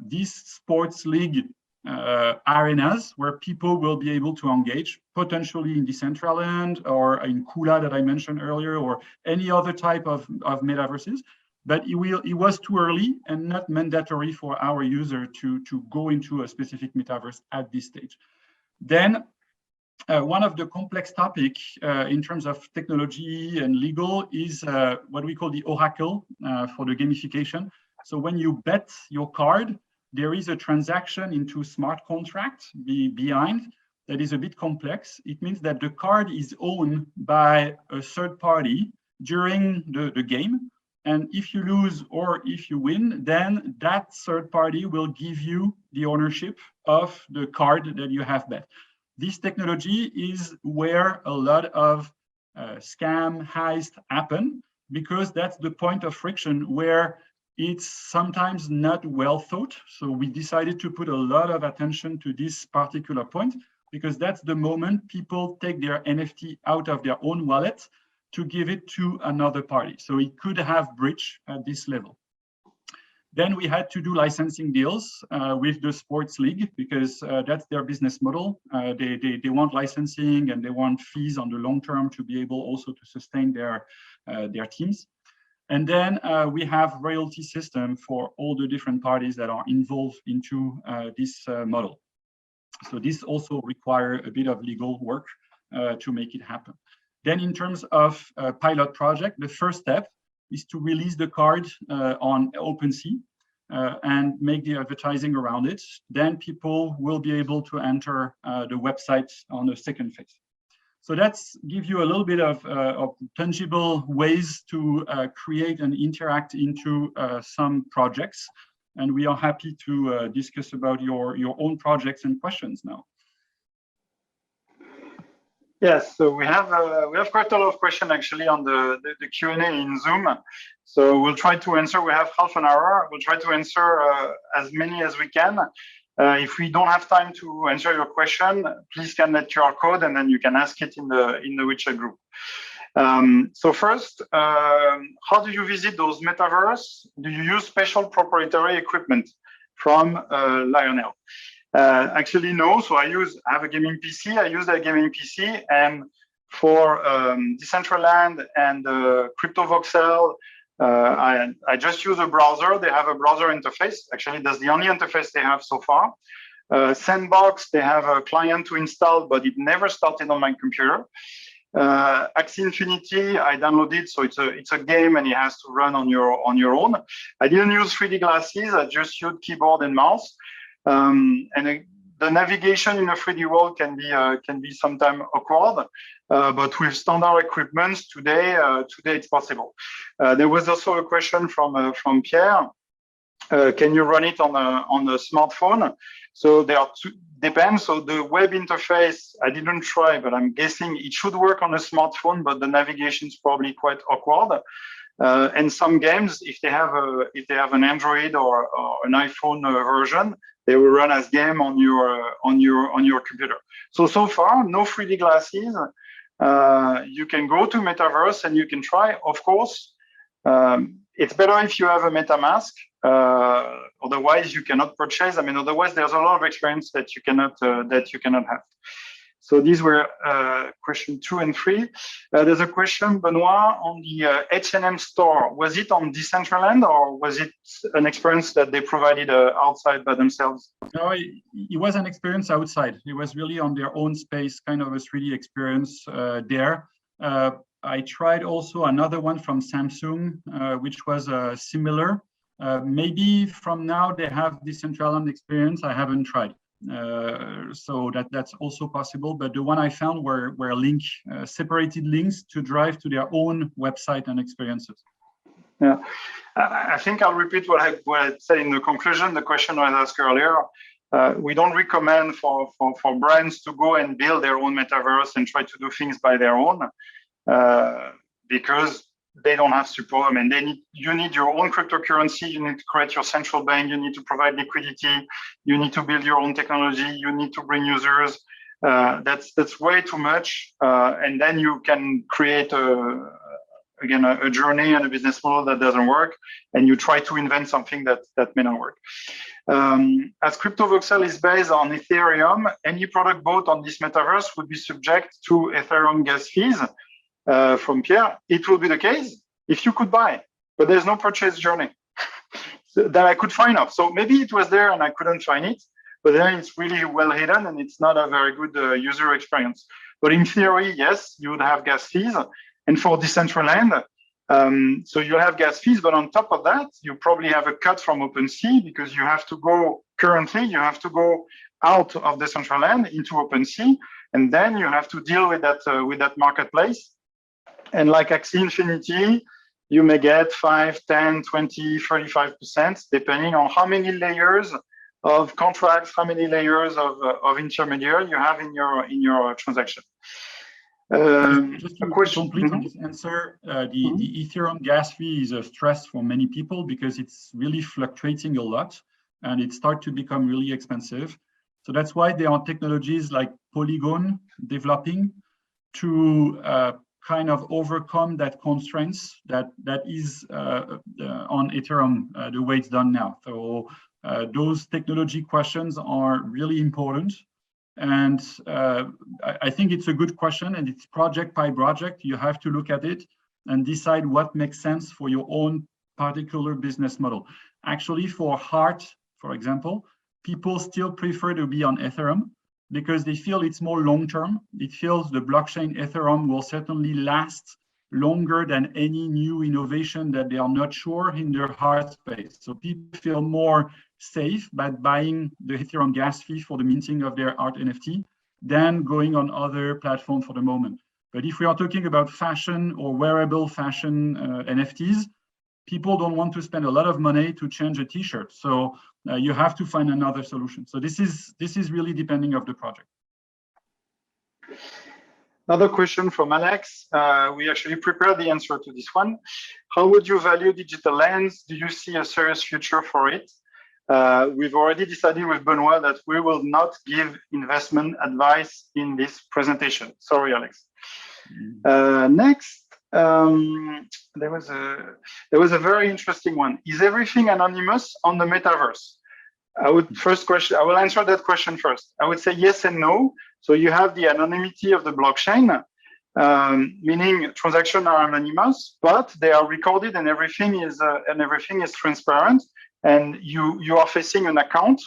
S2: these sports league arenas where people will be able to engage, potentially in Decentraland or in Kula that I mentioned earlier, or any other type of metaverses. But it was too early and not mandatory for our user to go into a specific metaverse at this stage. Then one of the complex topics in terms of technology and legal is what we call the oracle for the gamification. So when you bet your card, there is a transaction into smart contract behind that is a bit complex. It means that the card is owned by a third party during the game. And if you lose or if you win, then that third party will give you the ownership of the card that you have bet. This technology is where a lot of scam, heist happen, because that's the point of friction where it's sometimes not well thought. So we decided to put a lot of attention to this particular point, because that's the moment people take their NFT out of their own wallet to give it to another party. So it could have breach at this level. Then we had to do licensing deals with the sports league, because that's their business model. They want licensing and they want fees on the long term to be able also to sustain their teams. And then we have royalty system for all the different parties that are involved into this model. So this also requires a bit of legal work to make it happen. Then in terms of pilot project, the first step is to release the card on OpenSea. and make the advertising around it. Then people will be able to enter the website on the second phase. So that's give you a little bit of tangible ways to create and interact into some projects. And we are happy to discuss about your own projects and questions now.
S1: Yes, so we have quite a lot of questions actually on the Q&A in Zoom. So we'll try to answer. We have half an hour. We'll try to answer as many as we can. If we don't have time to answer your question, please scan that QR code and then you can ask it in the WeChat group. So first, how do you visit those metaverse? Do you use special proprietary equipment from Lionel? Actually, no. So I have a gaming PC. I use that gaming PC, and for Decentraland and CryptoVoxel, I just use a browser. They have a browser interface. Actually, that's the only interface they have so far. Sandbox, they have a client to install, but it never started on my computer. Axie Infinity, I downloaded, so it's a game and it has to run on your own. I didn't use 3D glasses. I just used keyboard and mouse. The navigation in a 3D world can be sometimes awkward, but with standard equipment today it's possible. There was also a question from Pierre. Can you run it on a smartphone? So there are depends. So the web interface, I didn't try, but I'm guessing it should work on a smartphone, but the navigation is probably quite awkward. And some games, if they have an Android or an iPhone version, they will run as game on your computer. So far, no 3D glasses. You can go to Metaverse and you can try. Of course, it's better if you have a MetaMask. Otherwise, you cannot purchase. I mean, otherwise, there's a lot of experience that you cannot have. So these were question 2 and 3. There's a question, Benoit, on the H&M store. Was it on Decentraland or was it an experience that they provided outside by themselves?
S2: No, it was an experience outside. It was really on their own space, kind of a 3D experience there. I tried also another one from Samsung, which was similar. Maybe from now they have Decentraland experience. I haven't tried. So that's also possible, but the one I found were separated links to drive to their own website and experiences.
S1: Yeah, I think I'll repeat what I said in the conclusion. The question I asked earlier. We don't recommend for brands to go and build their own metaverse and try to do things by their own, because they don't have support. I mean, you need your own cryptocurrency. You need to create your central bank. You need to provide liquidity. You need to build your own technology. You need to bring users. That's way too much. And then you can create a journey and a business model that doesn't work, and you try to invent something that may not work. As CryptoVoxel is based on Ethereum, any product bought on this metaverse would be subject to Ethereum gas fees. From Pierre, it will be the case if you could buy, but there's no purchase journey that I could find out. So maybe it was there and I couldn't find it, but then it's really well hidden and it's not a very good user experience. But in theory, yes, you would have gas fees. And for Decentraland, so you have gas fees, but on top of that, you probably have a cut from OpenSea because you have to go out of Decentraland into OpenSea, and then you have to deal with that marketplace. And like Axie Infinity, you may get 5, 10, 20, 35%, depending on how many layers of contracts, how many layers of intermediary you have in your transaction.
S2: Just to complete on this answer, the Ethereum gas fee is a stress for many people because it's really fluctuating a lot and it starts to become really expensive. So that's why there are technologies like Polygon developing to kind of overcome that constraints that is on Ethereum the way it's done now. So those technology questions are really important. And I think it's a good question, and it's project by project. You have to look at it and decide what makes sense for your own particular business model. Actually, for art, for example, people still prefer to be on Ethereum because they feel it's more long-term. It feels the blockchain Ethereum will certainly last longer than any new innovation that they are not sure in their heart space. So people feel more safe by buying the Ethereum gas fee for the minting of their art NFT than going on other platforms for the moment. But if we are talking about fashion or wearable fashion NFTs, people don't want to spend a lot of money to change a t-shirt. So you have to find another solution. So this is really depending of the project.
S1: Another question from Alex. We actually prepared the answer to this one. How would you value digital lens? Do you see a serious future for it? We've already decided with Benoit that we will not give investment advice in this presentation. Sorry, Alex. Next, there was a very interesting one. Is everything anonymous on the metaverse? I will answer that question first. I would say yes and no. So you have the anonymity of the blockchain, meaning transactions are anonymous, but they are recorded and everything is transparent. And you are facing an account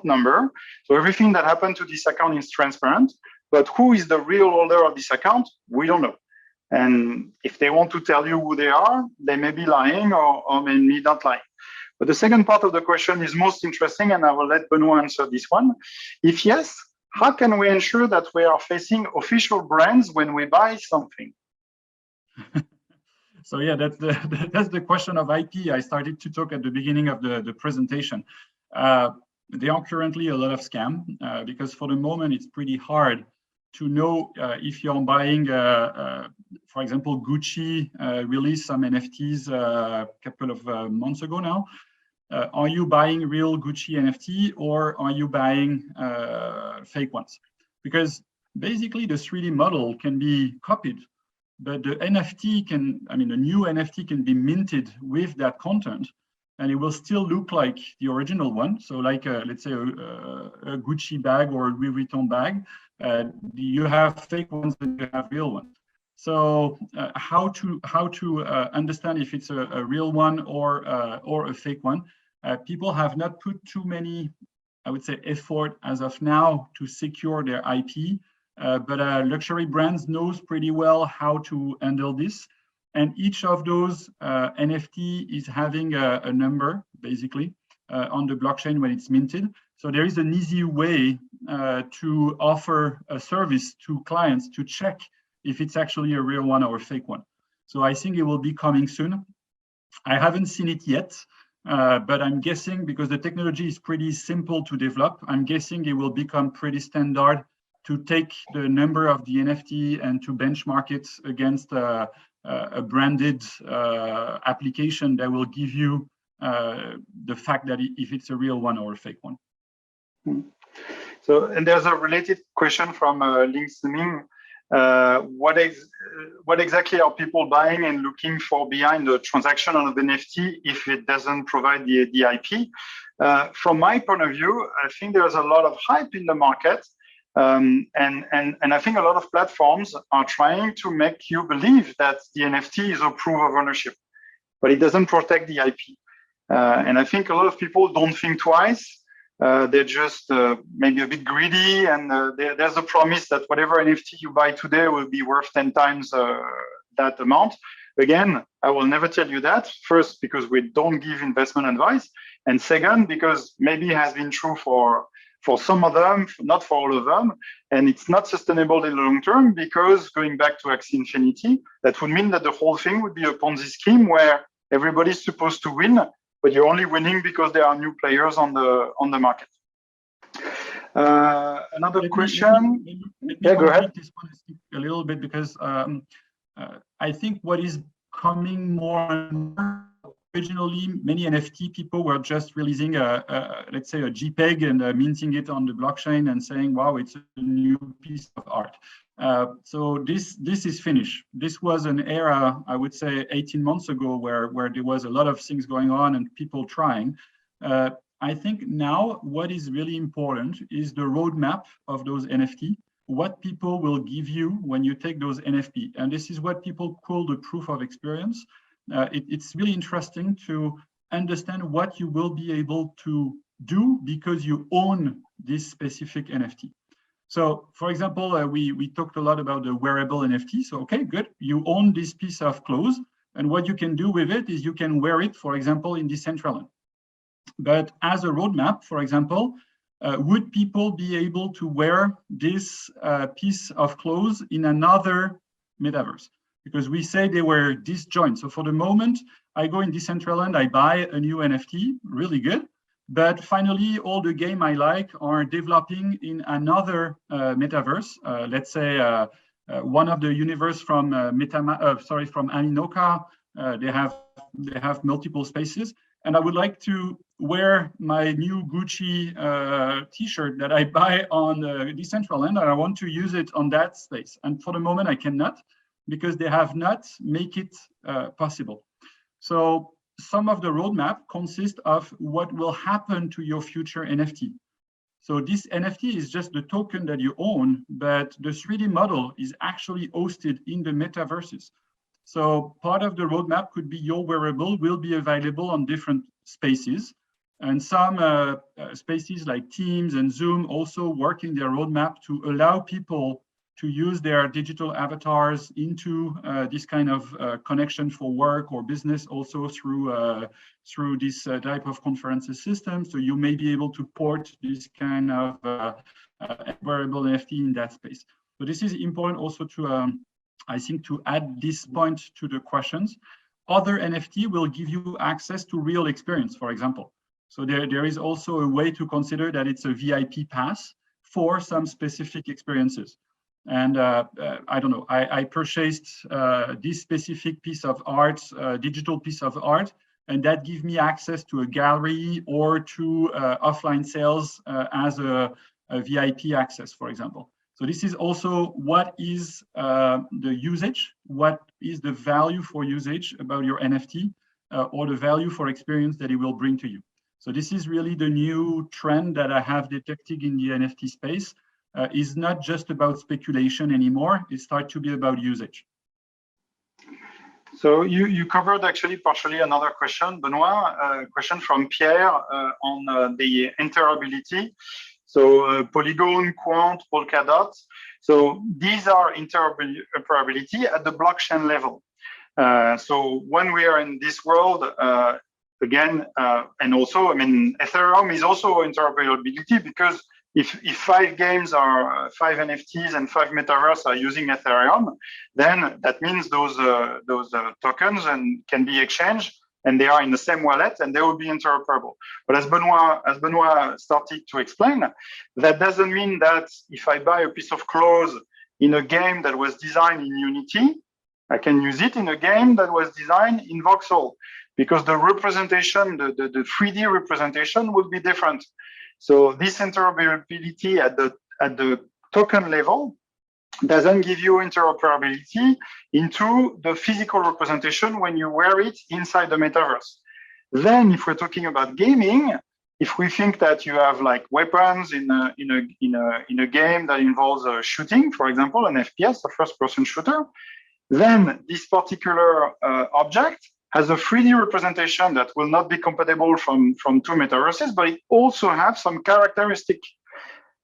S1: number. So everything that happened to this account is transparent. But who is the real holder of this account? We don't know. And if they want to tell you who they are, they may be lying or maybe not lying. But the second part of the question is most interesting, and I will let Benoit answer this one. If yes, how can we ensure that we are facing official brands when we buy something?
S2: So yeah, that's the question of IP I started to talk at the beginning of the presentation. There are currently a lot of scams because for the moment it's pretty hard to know if you're buying, for example, Gucci released some NFTs a couple of months ago now. Are you buying real Gucci NFT or are you buying fake ones? Because basically the 3D model can be copied, but the NFT the new NFT can be minted with that content and it will still look like the original one. So like, let's say a Gucci bag or a Louis Vuitton bag, you have fake ones and you have real ones. So how to understand if it's a real one or a fake one? People have not put too many, I would say, effort as of now to secure their IP, but luxury brands knows pretty well how to handle this. And each of those NFT is having a number, basically, on the blockchain when it's minted. So there is an easy way to offer a service to clients to check if it's actually a real one or a fake one. So I think it will be coming soon. I haven't seen it yet, but I'm guessing because the technology is pretty simple to develop, I'm guessing it will become pretty standard to take the number of the NFT and to benchmark it against a branded application that will give you the fact that if it's a real one or a fake one.
S1: So, and there's a related question from Ling Siming. What exactly are people buying and looking for behind the transaction on the NFT if it doesn't provide the IP? From my point of view, I think there's a lot of hype in the market. And I think a lot of platforms are trying to make you believe that the NFT is a proof of ownership, but it doesn't protect the IP. And I think a lot of people don't think twice. They're just maybe a bit greedy, and there's a promise that whatever NFT you buy today will be worth 10 times that amount. Again, I will never tell you that. First, because we don't give investment advice, and second, because maybe it has been true for some of them, not for all of them, and it's not sustainable in the long term because going back to Axie Infinity, that would mean that the whole thing would be a Ponzi scheme where everybody's supposed to win, but you're only winning because there are new players on the market. Another question. Yeah, go ahead.
S2: This one a little bit because I think what is coming more and more. Originally, many NFT people were just releasing let's say a JPEG and minting it on the blockchain and saying, wow, it's a new piece of art. So this is finished. This was an era, I would say 18 months ago where there was a lot of things going on and people trying. I think now what is really important is the roadmap of those NFT, what people will give you when you take those NFT. And this is what people call the proof of experience. It's really interesting to understand what you will be able to do because you own this specific NFT. So, for example, we talked a lot about the wearable NFT. So, okay, good. You own this piece of clothes, and what you can do with it is you can wear it, for example, in Decentraland. But as a roadmap, for example, would people be able to wear this piece of clothes in another metaverse? Because we say they were disjoint. So for the moment, I go in Decentraland, I buy a new NFT, really good. But finally, all the game I like are developing in another metaverse. Let's say one of the universe from from Aminoka. They have multiple spaces, and I would like to wear my new Gucci T-shirt that I buy on Decentraland, and I want to use it on that space. And for the moment, I cannot because they have not make it possible. So some of the roadmap consists of what will happen to your future NFT. So this NFT is just the token that you own, but the 3D model is actually hosted in the metaverses. So part of the roadmap could be your wearable will be available on different spaces. And some spaces like Teams and Zoom also work in their roadmap to allow people to use their digital avatars into this kind of connection for work or business, also through this type of conferences system. So you may be able to port this kind of wearable NFT in that space. So this is important also to, I think, to add this point to the questions. Other NFT will give you access to real experience, for example. So there is also a way to consider that it's a VIP pass for some specific experiences. And I don't know, I purchased this specific piece of art, digital piece of art, and that gives me access to a gallery or to offline sales as a VIP access, for example. So this is also what is the usage, what is the value for usage about your NFT or the value for experience that it will bring to you. So this is really the new trend that I have detected in the NFT space. Is not just about speculation anymore. It starts to be about usage.
S1: So you covered actually partially another question, Benoit, a question from Pierre on the interoperability. So Polygon, Quant, Polkadot. So these are interoperability at the blockchain level. So when we are in this world, again, and also, I mean, Ethereum is also interoperability because if 5 games are 5 NFTs and 5 metaverse are using Ethereum, then that means those tokens and can be exchanged and they are in the same wallet and they will be interoperable. But as Benoit started to explain, that doesn't mean that if I buy a piece of clothes in a game that was designed in Unity, I can use it in a game that was designed in Voxel because the representation, the 3D representation will be different. So this interoperability at the token level doesn't give you interoperability into the physical representation when you wear it inside the metaverse. Then, if we're talking about gaming, if we think that you have like weapons in a game that involves shooting, for example, an FPS, a first-person shooter, then this particular object has a 3D representation that will not be compatible from 2 metaverses, but it also has some characteristic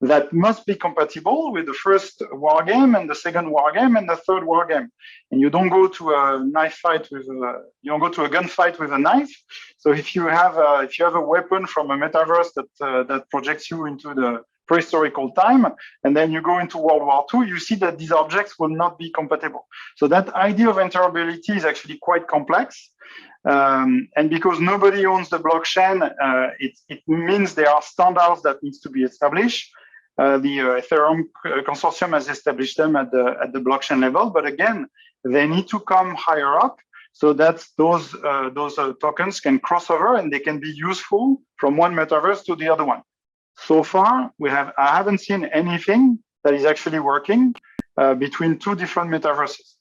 S1: that must be compatible with the first war game and the second war game and the third war game. And you don't go to a knife fight with you don't go to a gunfight with a knife. So if you have a weapon from a metaverse that projects you into the prehistorical time, and then you go into World War II, you see that these objects will not be compatible. So that idea of interoperability is actually quite complex. And because nobody owns the blockchain, it means there are standards that needs to be established. The Ethereum consortium has established them at the blockchain level, but again, they need to come higher up so that those tokens can cross over and they can be useful from one metaverse to the other one. So far, I haven't seen anything that is actually working between 2 different metaverses.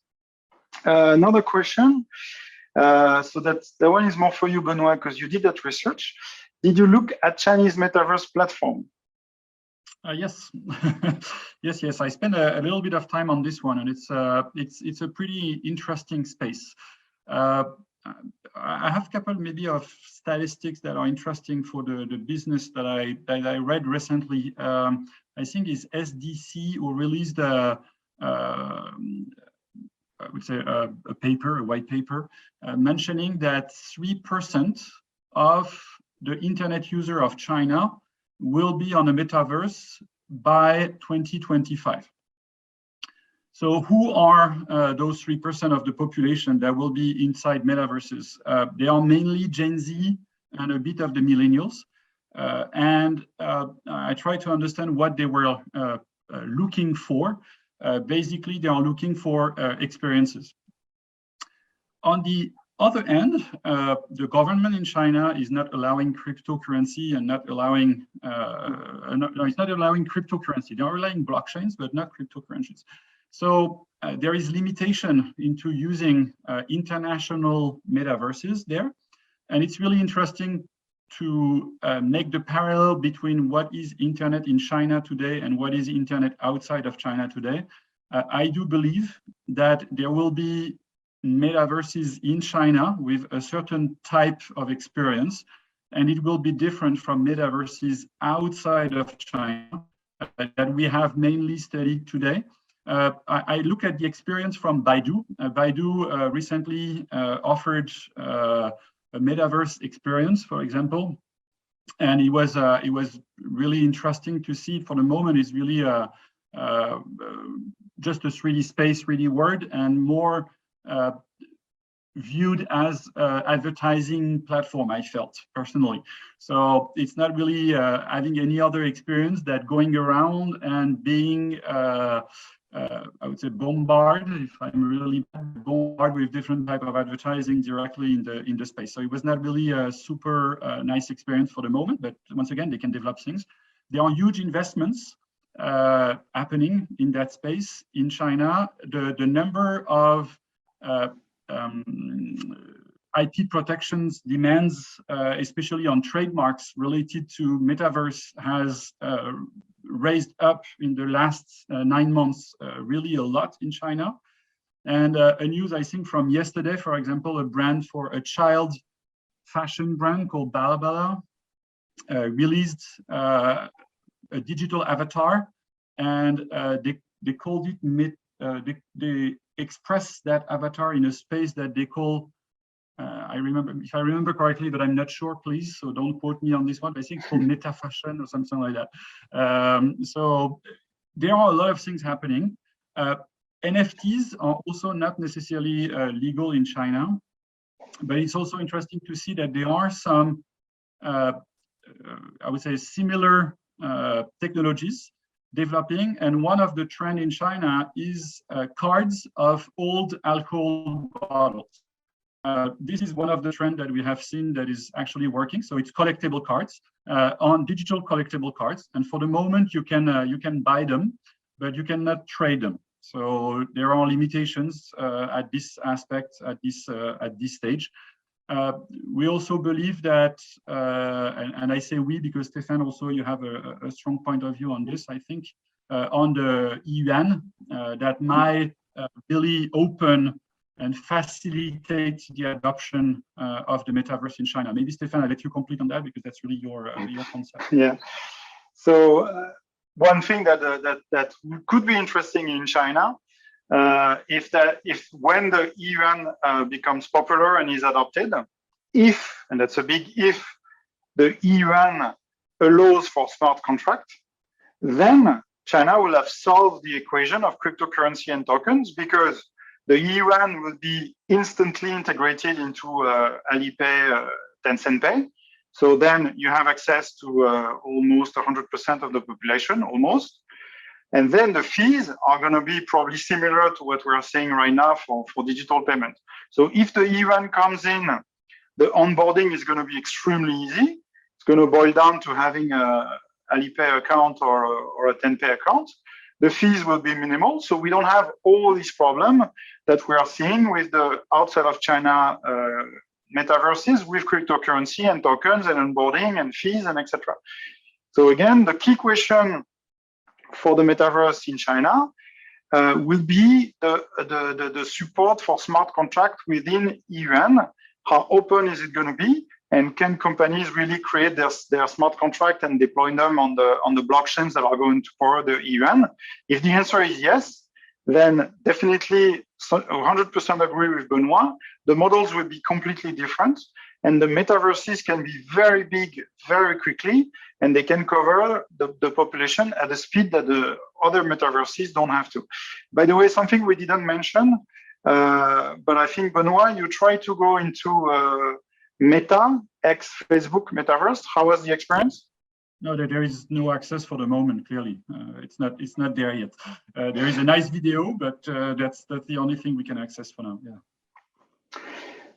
S1: Another question. So that one is more for you, Benoit, because you did that research. Did you look at Chinese metaverse platform?
S2: Yes, yes. I spent a little bit of time on this one, and it's a pretty interesting space. I have a couple maybe of statistics that are interesting for the business that I read recently. I think it's SDC who released I would say a white paper, mentioning that 3% of the internet user of China will be on a metaverse by 2025. So who are those 3% of the population that will be inside metaverses? They are mainly Gen Z and a bit of the millennials. And I try to understand what they were looking for. Basically, they are looking for experiences. On the other end, the government in China is not allowing cryptocurrency and not allowing, it's not allowing cryptocurrency. They are allowing blockchains, but not cryptocurrencies. So there is limitation into using international metaverses there. And it's really interesting to make the parallel between what is internet in China today and what is internet outside of China today. I do believe that there will be metaverses in China with a certain type of experience, and it will be different from metaverses outside of China that we have mainly studied today. I look at the experience from Baidu. Baidu recently offered a metaverse experience, for example, and it was really interesting to see. For the moment, it's really just a 3D space, 3D world, and more viewed as advertising platform, I felt personally. So it's not really having any other experience that going around and being I would say bombarded, if I'm really bombarded with different type of advertising directly in the space. So it was not really a super nice experience for the moment, but once again, they can develop things. There are huge investments happening in that space in China. The number of IP protections demands, especially on trademarks related to metaverse, has raised up in the last 9 months really a lot in China. And a news, I think, from yesterday, for example, a brand for a child fashion brand called Balabala released a digital avatar, and they called it they express that avatar in a space that they call if I remember correctly, but I'm not sure, please, so don't quote me on this one. I think it's called meta fashion or something like that. So there are a lot of things happening. NFTs are also not necessarily legal in China, but it's also interesting to see that there are some, I would say, similar technologies developing, and one of the trend in China is cards of old alcohol bottles. This is one of the trends that we have seen that is actually working. So it's collectible cards on digital collectible cards, and for the moment you can buy them, but you cannot trade them. So there are limitations at this aspect at this stage. We also believe that, and I say we because Stefan, also you have a strong point of view on this, I think, on the yuan that might really open and facilitate the adoption of the metaverse in China. Maybe Stefan, I'll let you complete on that because that's really your concept.
S1: Yeah. So one thing that could be interesting in China, if when the yuan becomes popular and is adopted, and that's a big if, the yuan allows for smart contract, then China will have solved the equation of cryptocurrency and tokens, because the yuan will be instantly integrated into Alipay, Tencent Pay. So then you have access to almost 100% of the population, almost. And then the fees are going to be probably similar to what we're seeing right now for digital payment. So if the yuan comes in, the onboarding is going to be extremely easy. It's going to boil down to having a Alipay account or a Tenpay account. The fees will be minimal, so we don't have all these problems that we are seeing with the outside of China metaverses with cryptocurrency and tokens and onboarding and fees and etc. So again, the key question for the metaverse in China will be the support for smart contract within yuan, how open is it going to be? And can companies really create their smart contract and deploy them on the blockchains that are going to power the yuan? If the answer is yes, then definitely 100% agree with Benoit. The models will be completely different, and the metaverses can be very big very quickly, and they can cover the population at a speed that the other metaverses don't have to. By the way, something we didn't mention, but I think, Benoit, you try to go into Meta x Facebook Metaverse. How was the experience?
S2: No, there is no access for the moment. Clearly, it's not there yet. There is a nice video, but that's the only thing we can access for now. Yeah.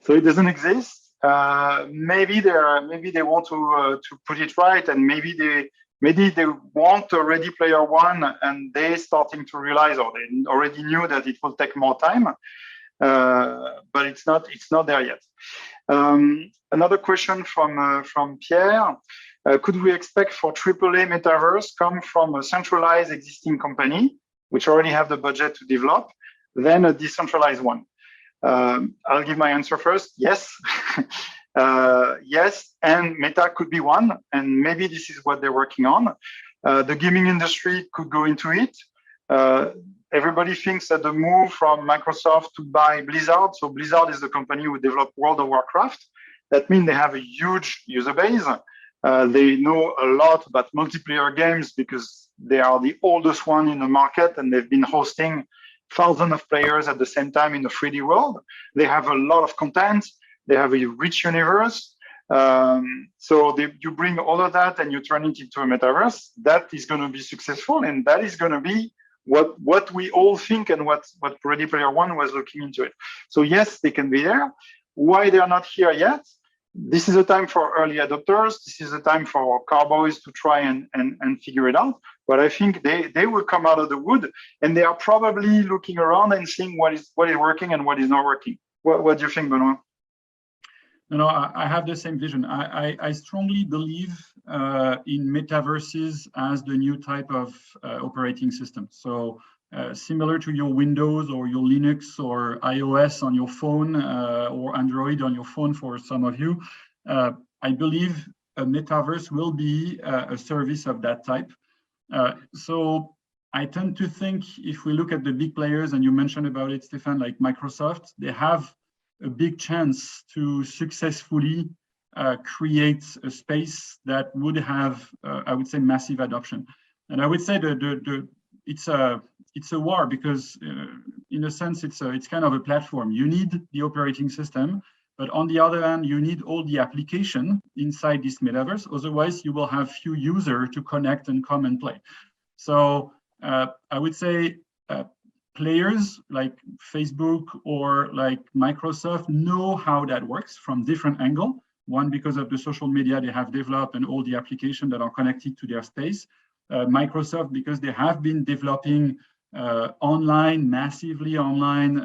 S1: So it doesn't exist. Maybe they want to put it right, and maybe they want a Ready Player One, and they starting to realize, or they already knew that it will take more time, but it's not there yet. Another question from Pierre. Could we expect for AAA Metaverse come from a centralized existing company, which already have the budget to develop, then a decentralized one? I'll give my answer first. Yes. Yes, and Meta could be one, and maybe this is what they're working on. The gaming industry could go into it. Everybody thinks that the move from Microsoft to buy Blizzard, so Blizzard is the company who developed World of Warcraft. That means they have a huge user base. They know a lot about multiplayer games because they are the oldest one in the market, and they've been hosting thousands of players at the same time in the 3D world. They have a lot of content. They have a rich universe. So you bring all of that and you turn it into a metaverse. That is going to be successful, and that is going to be what we all think and what Ready Player One was looking into it. So yes, they can be there. Why they are not here yet? This is a time for early adopters. This is a time for cowboys to try and figure it out. But I think they will come out of the wood, and they are probably looking around and seeing what is working and what is not working. What do you think, Benoit?
S2: No, I have the same vision. I strongly believe in metaverses as the new type of operating system. So similar to your Windows or your Linux or iOS on your phone or Android on your phone for some of you, I believe a metaverse will be a service of that type. So I tend to think, if we look at the big players, and you mentioned about it, Stéphane, like Microsoft, they have a big chance to successfully create a space that would have, I would say, massive adoption. And I would say it's a war, because in a sense it's kind of a platform. You need the operating system, but on the other hand, you need all the application inside this metaverse. Otherwise, you will have few users to connect and come and play. So I would say players like Facebook or like Microsoft know how that works from different angle. One, because of the social media they have developed and all the applications that are connected to their space. Microsoft, because they have been developing massively online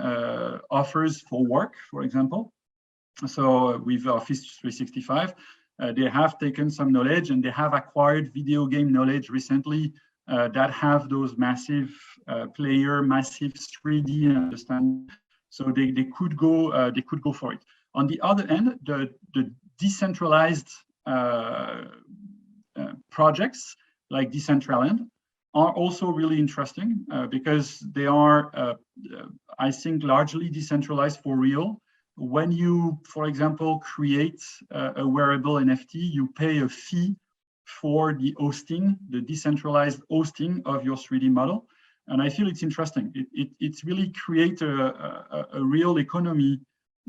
S2: offers for work, for example. So with Office 365, they have taken some knowledge, and they have acquired video game knowledge recently that have those massive massive 3D understanding. So they could go for it. On the other end, the decentralized projects like Decentraland are also really interesting because they are, I think, largely decentralized for real. When you, for example, create a wearable NFT, you pay a fee for the hosting, the decentralized hosting of your 3D model. And I feel it's interesting. It's really create a real economy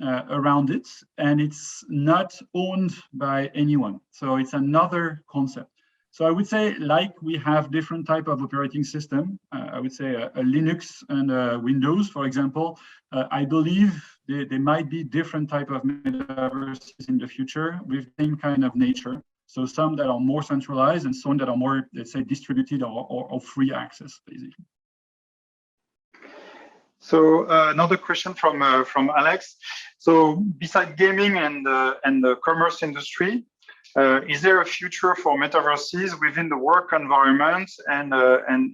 S2: around it, and it's not owned by anyone. So it's another concept. So I would say, like we have different type of operating system, I would say a Linux and a Windows, for example. I believe there might be different type of metaverses in the future with the same kind of nature. So some that are more centralized and some that are more, let's say, distributed or free access, basically.
S1: So another question from Alex. So besides gaming and the commerce industry, is there a future for metaverses within the work environment and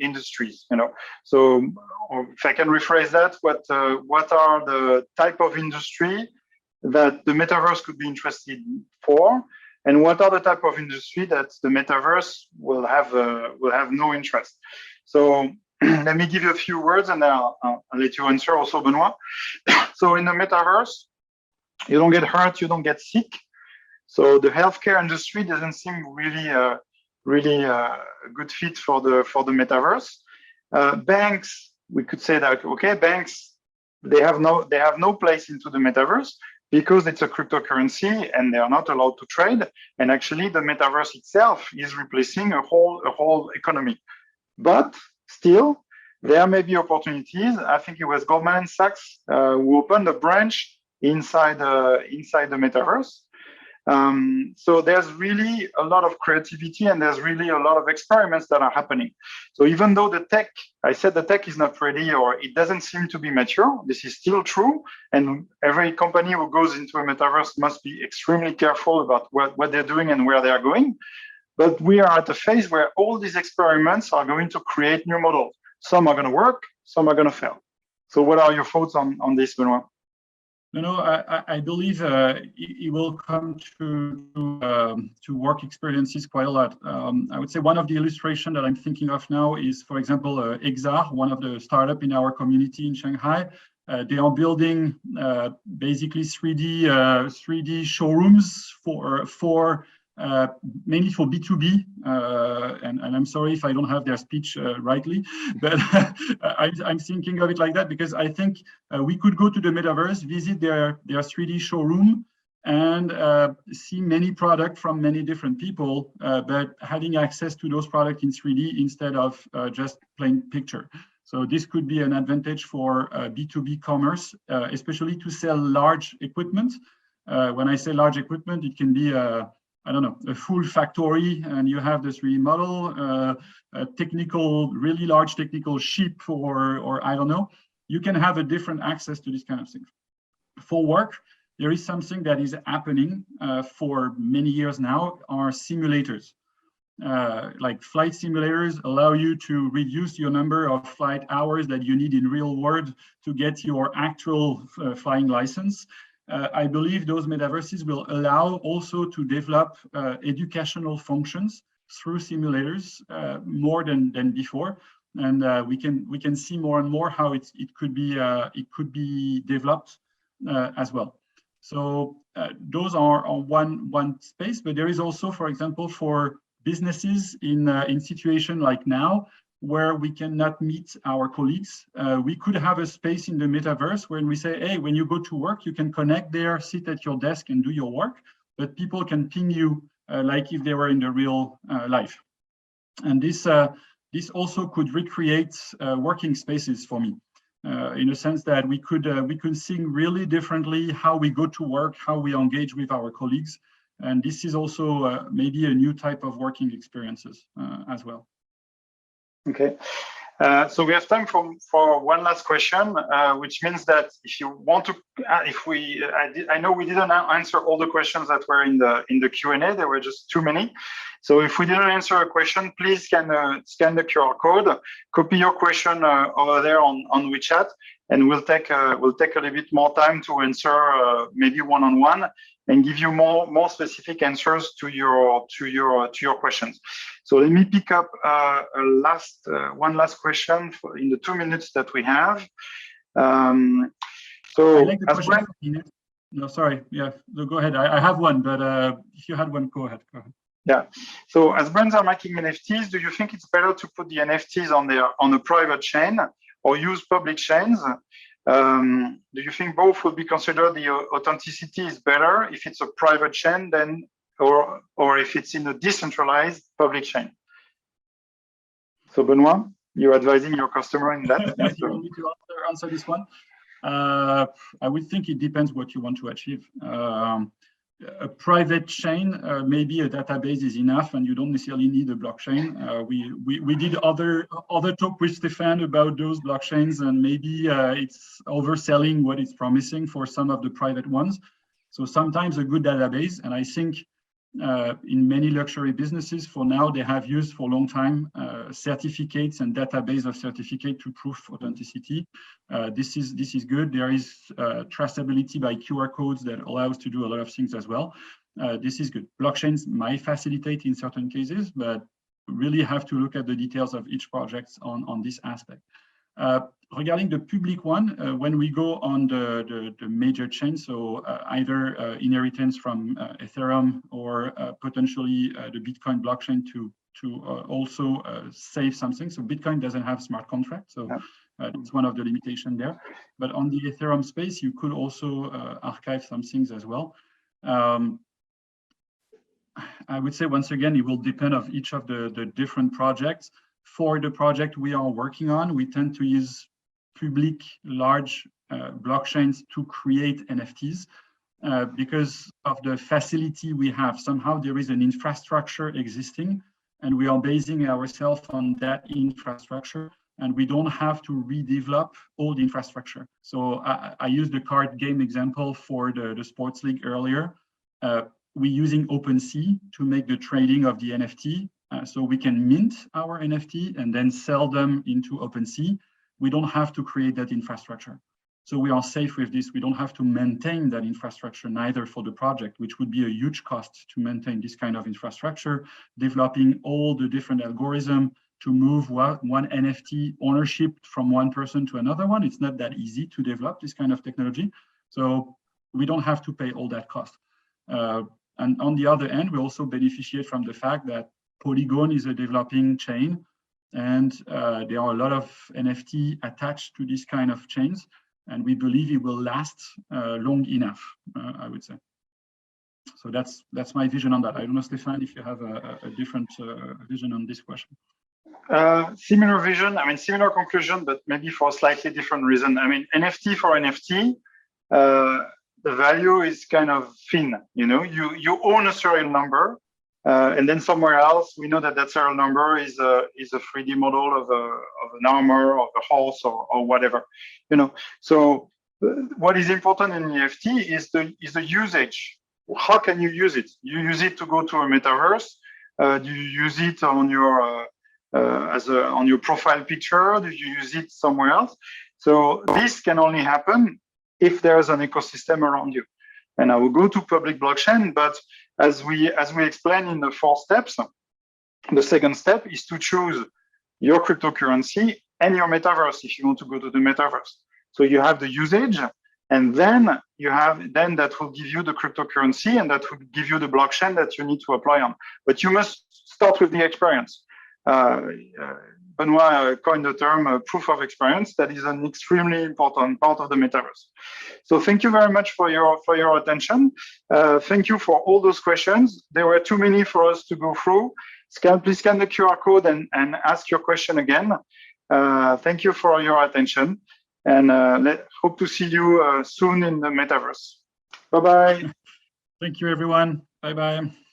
S1: industries? So if I can rephrase that, what are the type of industry that the metaverse could be interested for, and what are the type of industry that the metaverse will have no interest. So let me give you a few words, and I'll let you answer also, Benoit. So in the metaverse, you don't get hurt, you don't get sick. So the healthcare industry doesn't seem really a good fit for the metaverse. Banks, we could say that okay, banks they have no place into the metaverse because it's a cryptocurrency and they are not allowed to trade. And actually, the metaverse itself is replacing a whole economy. But still, there may be opportunities. I think it was Goldman Sachs who opened a branch inside the metaverse. So there's really a lot of creativity and there's really a lot of experiments that are happening. So even though I said the tech is not ready or it doesn't seem to be mature, this is still true. And every company who goes into a metaverse must be extremely careful about what they're doing and where they are going. But we are at a phase where all these experiments are going to create new models. Some are going to work, some are going to fail. So what are your thoughts on this, Benoit?
S2: No, I believe it will come to work experiences quite a lot. I would say one of the illustrations that I'm thinking of now is, for example, Exar, one of the startup in our community in Shanghai. They are building basically 3D showrooms for mainly for B2B, and I'm sorry if I don't have their speech rightly, but I'm thinking of it like that because I think we could go to the metaverse, visit their 3D showroom, and see many products from many different people, but having access to those products in 3D instead of just plain picture. So this could be an advantage for B2B commerce, especially to sell large equipment. When I say large equipment, it can be I don't know, a full factory, and you have the 3D model, a technical, really large technical ship, or I don't know. You can have a different access to this kind of thing. For work, there is something that is happening for many years now, are simulators. Like flight simulators allow you to reduce your number of flight hours that you need in real world to get your actual flying license. I believe those metaverses will allow also to develop educational functions through simulators more than before, and we can see more and more how it could be developed as well. So those are on one space, but there is also, for example, for businesses in situation like now, where we cannot meet our colleagues. We could have a space in the metaverse where we say, hey, when you go to work, you can connect there, sit at your desk and do your work, but people can ping you like if they were in the real life. And this also could recreate working spaces for me, in a sense that we could think really differently how we go to work, how we engage with our colleagues. And this is also maybe a new type of working experiences as well.
S1: Okay, so we have time for one last question, which means that if you want to, I know we didn't answer all the questions that were in the Q&A. There were just too many. So if we didn't answer a question, please scan the QR code, copy your question over there on WeChat, and we'll take a little bit more time to answer maybe one-on-one and give you more specific answers to your questions. So let me pick up one last question in the 2 minutes that we have. So
S2: I like the question. No, sorry. Yeah, no, go ahead. I have one, but if you had one, go ahead.
S1: Yeah. So as brands are making NFTs, do you think it's better to put the NFTs on a private chain or use public chains? Do you think both would be considered the authenticity is better if it's a private chain than or if it's in a decentralized public chain? So Benoit, you're advising your customer in that.
S2: Yes, you want me to answer this one? I would think it depends what you want to achieve. A private chain, maybe a database is enough, and you don't necessarily need a blockchain. We did other talk with Stefan about those blockchains, and maybe it's overselling what it's promising for some of the private ones. So sometimes a good database, and I think in many luxury businesses, for now, they have used for a long time certificates and database of certificate to prove authenticity. This is good. There is traceability by QR codes that allows to do a lot of things as well. This is good. Blockchains might facilitate in certain cases, but really have to look at the details of each project on this aspect. Regarding the public one, when we go on the major chain, so either inheritance from Ethereum or potentially the Bitcoin blockchain to also save something. So Bitcoin doesn't have smart contracts, so it's one of the limitations there. But on the Ethereum space, you could also archive some things as well. I would say, once again, it will depend on each of the different projects. For the project we are working on, we tend to use public large blockchains to create NFTs because of the facility we have. Somehow there is an infrastructure existing, and we are basing ourselves on that infrastructure, and we don't have to redevelop all the infrastructure. So I used the card game example for the sports league earlier. We're using OpenSea to make the trading of the NFT. So we can mint our NFT and then sell them into OpenSea. We don't have to create that infrastructure. So we are safe with this. We don't have to maintain that infrastructure neither for the project, which would be a huge cost to maintain this kind of infrastructure, developing all the different algorithms to move one NFT ownership from one person to another one. It's not that easy to develop this kind of technology. So we don't have to pay all that cost. And on the other end, we also beneficiate from the fact that Polygon is a developing chain, and there are a lot of NFT attached to this kind of chains, and we believe it will last long enough, I would say. So that's my vision on that. I don't know, Stéphane, if you have a different vision on this question.
S1: Similar vision, I mean, similar conclusion, but maybe for a slightly different reason. I mean, NFT for NFT, the value is kind of thin. You know, you own a serial number, and then somewhere else we know that serial number is a 3D model of an armor, of a horse, or whatever. You know, so what is important in NFT is the usage. How can you use it? You use it to go to a metaverse. Do you use it on your on your profile picture? Do you use it somewhere else? So this can only happen if there's an ecosystem around you. And I will go to public blockchain, but as we explained in the 4 steps, the second step is to choose your cryptocurrency and your metaverse if you want to go to the metaverse. So you have the usage, and then that will give you the cryptocurrency, and that will give you the blockchain that you need to apply on. But you must start with the experience. Benoit coined the term proof of experience. That is an extremely important part of the metaverse. So thank you very much for your attention. Thank you for all those questions. There were too many for us to go through. Please scan the QR code and ask your question again. Thank you for your attention, and hope to see you soon in the metaverse. Bye-bye.
S2: Thank you, everyone. Bye-bye.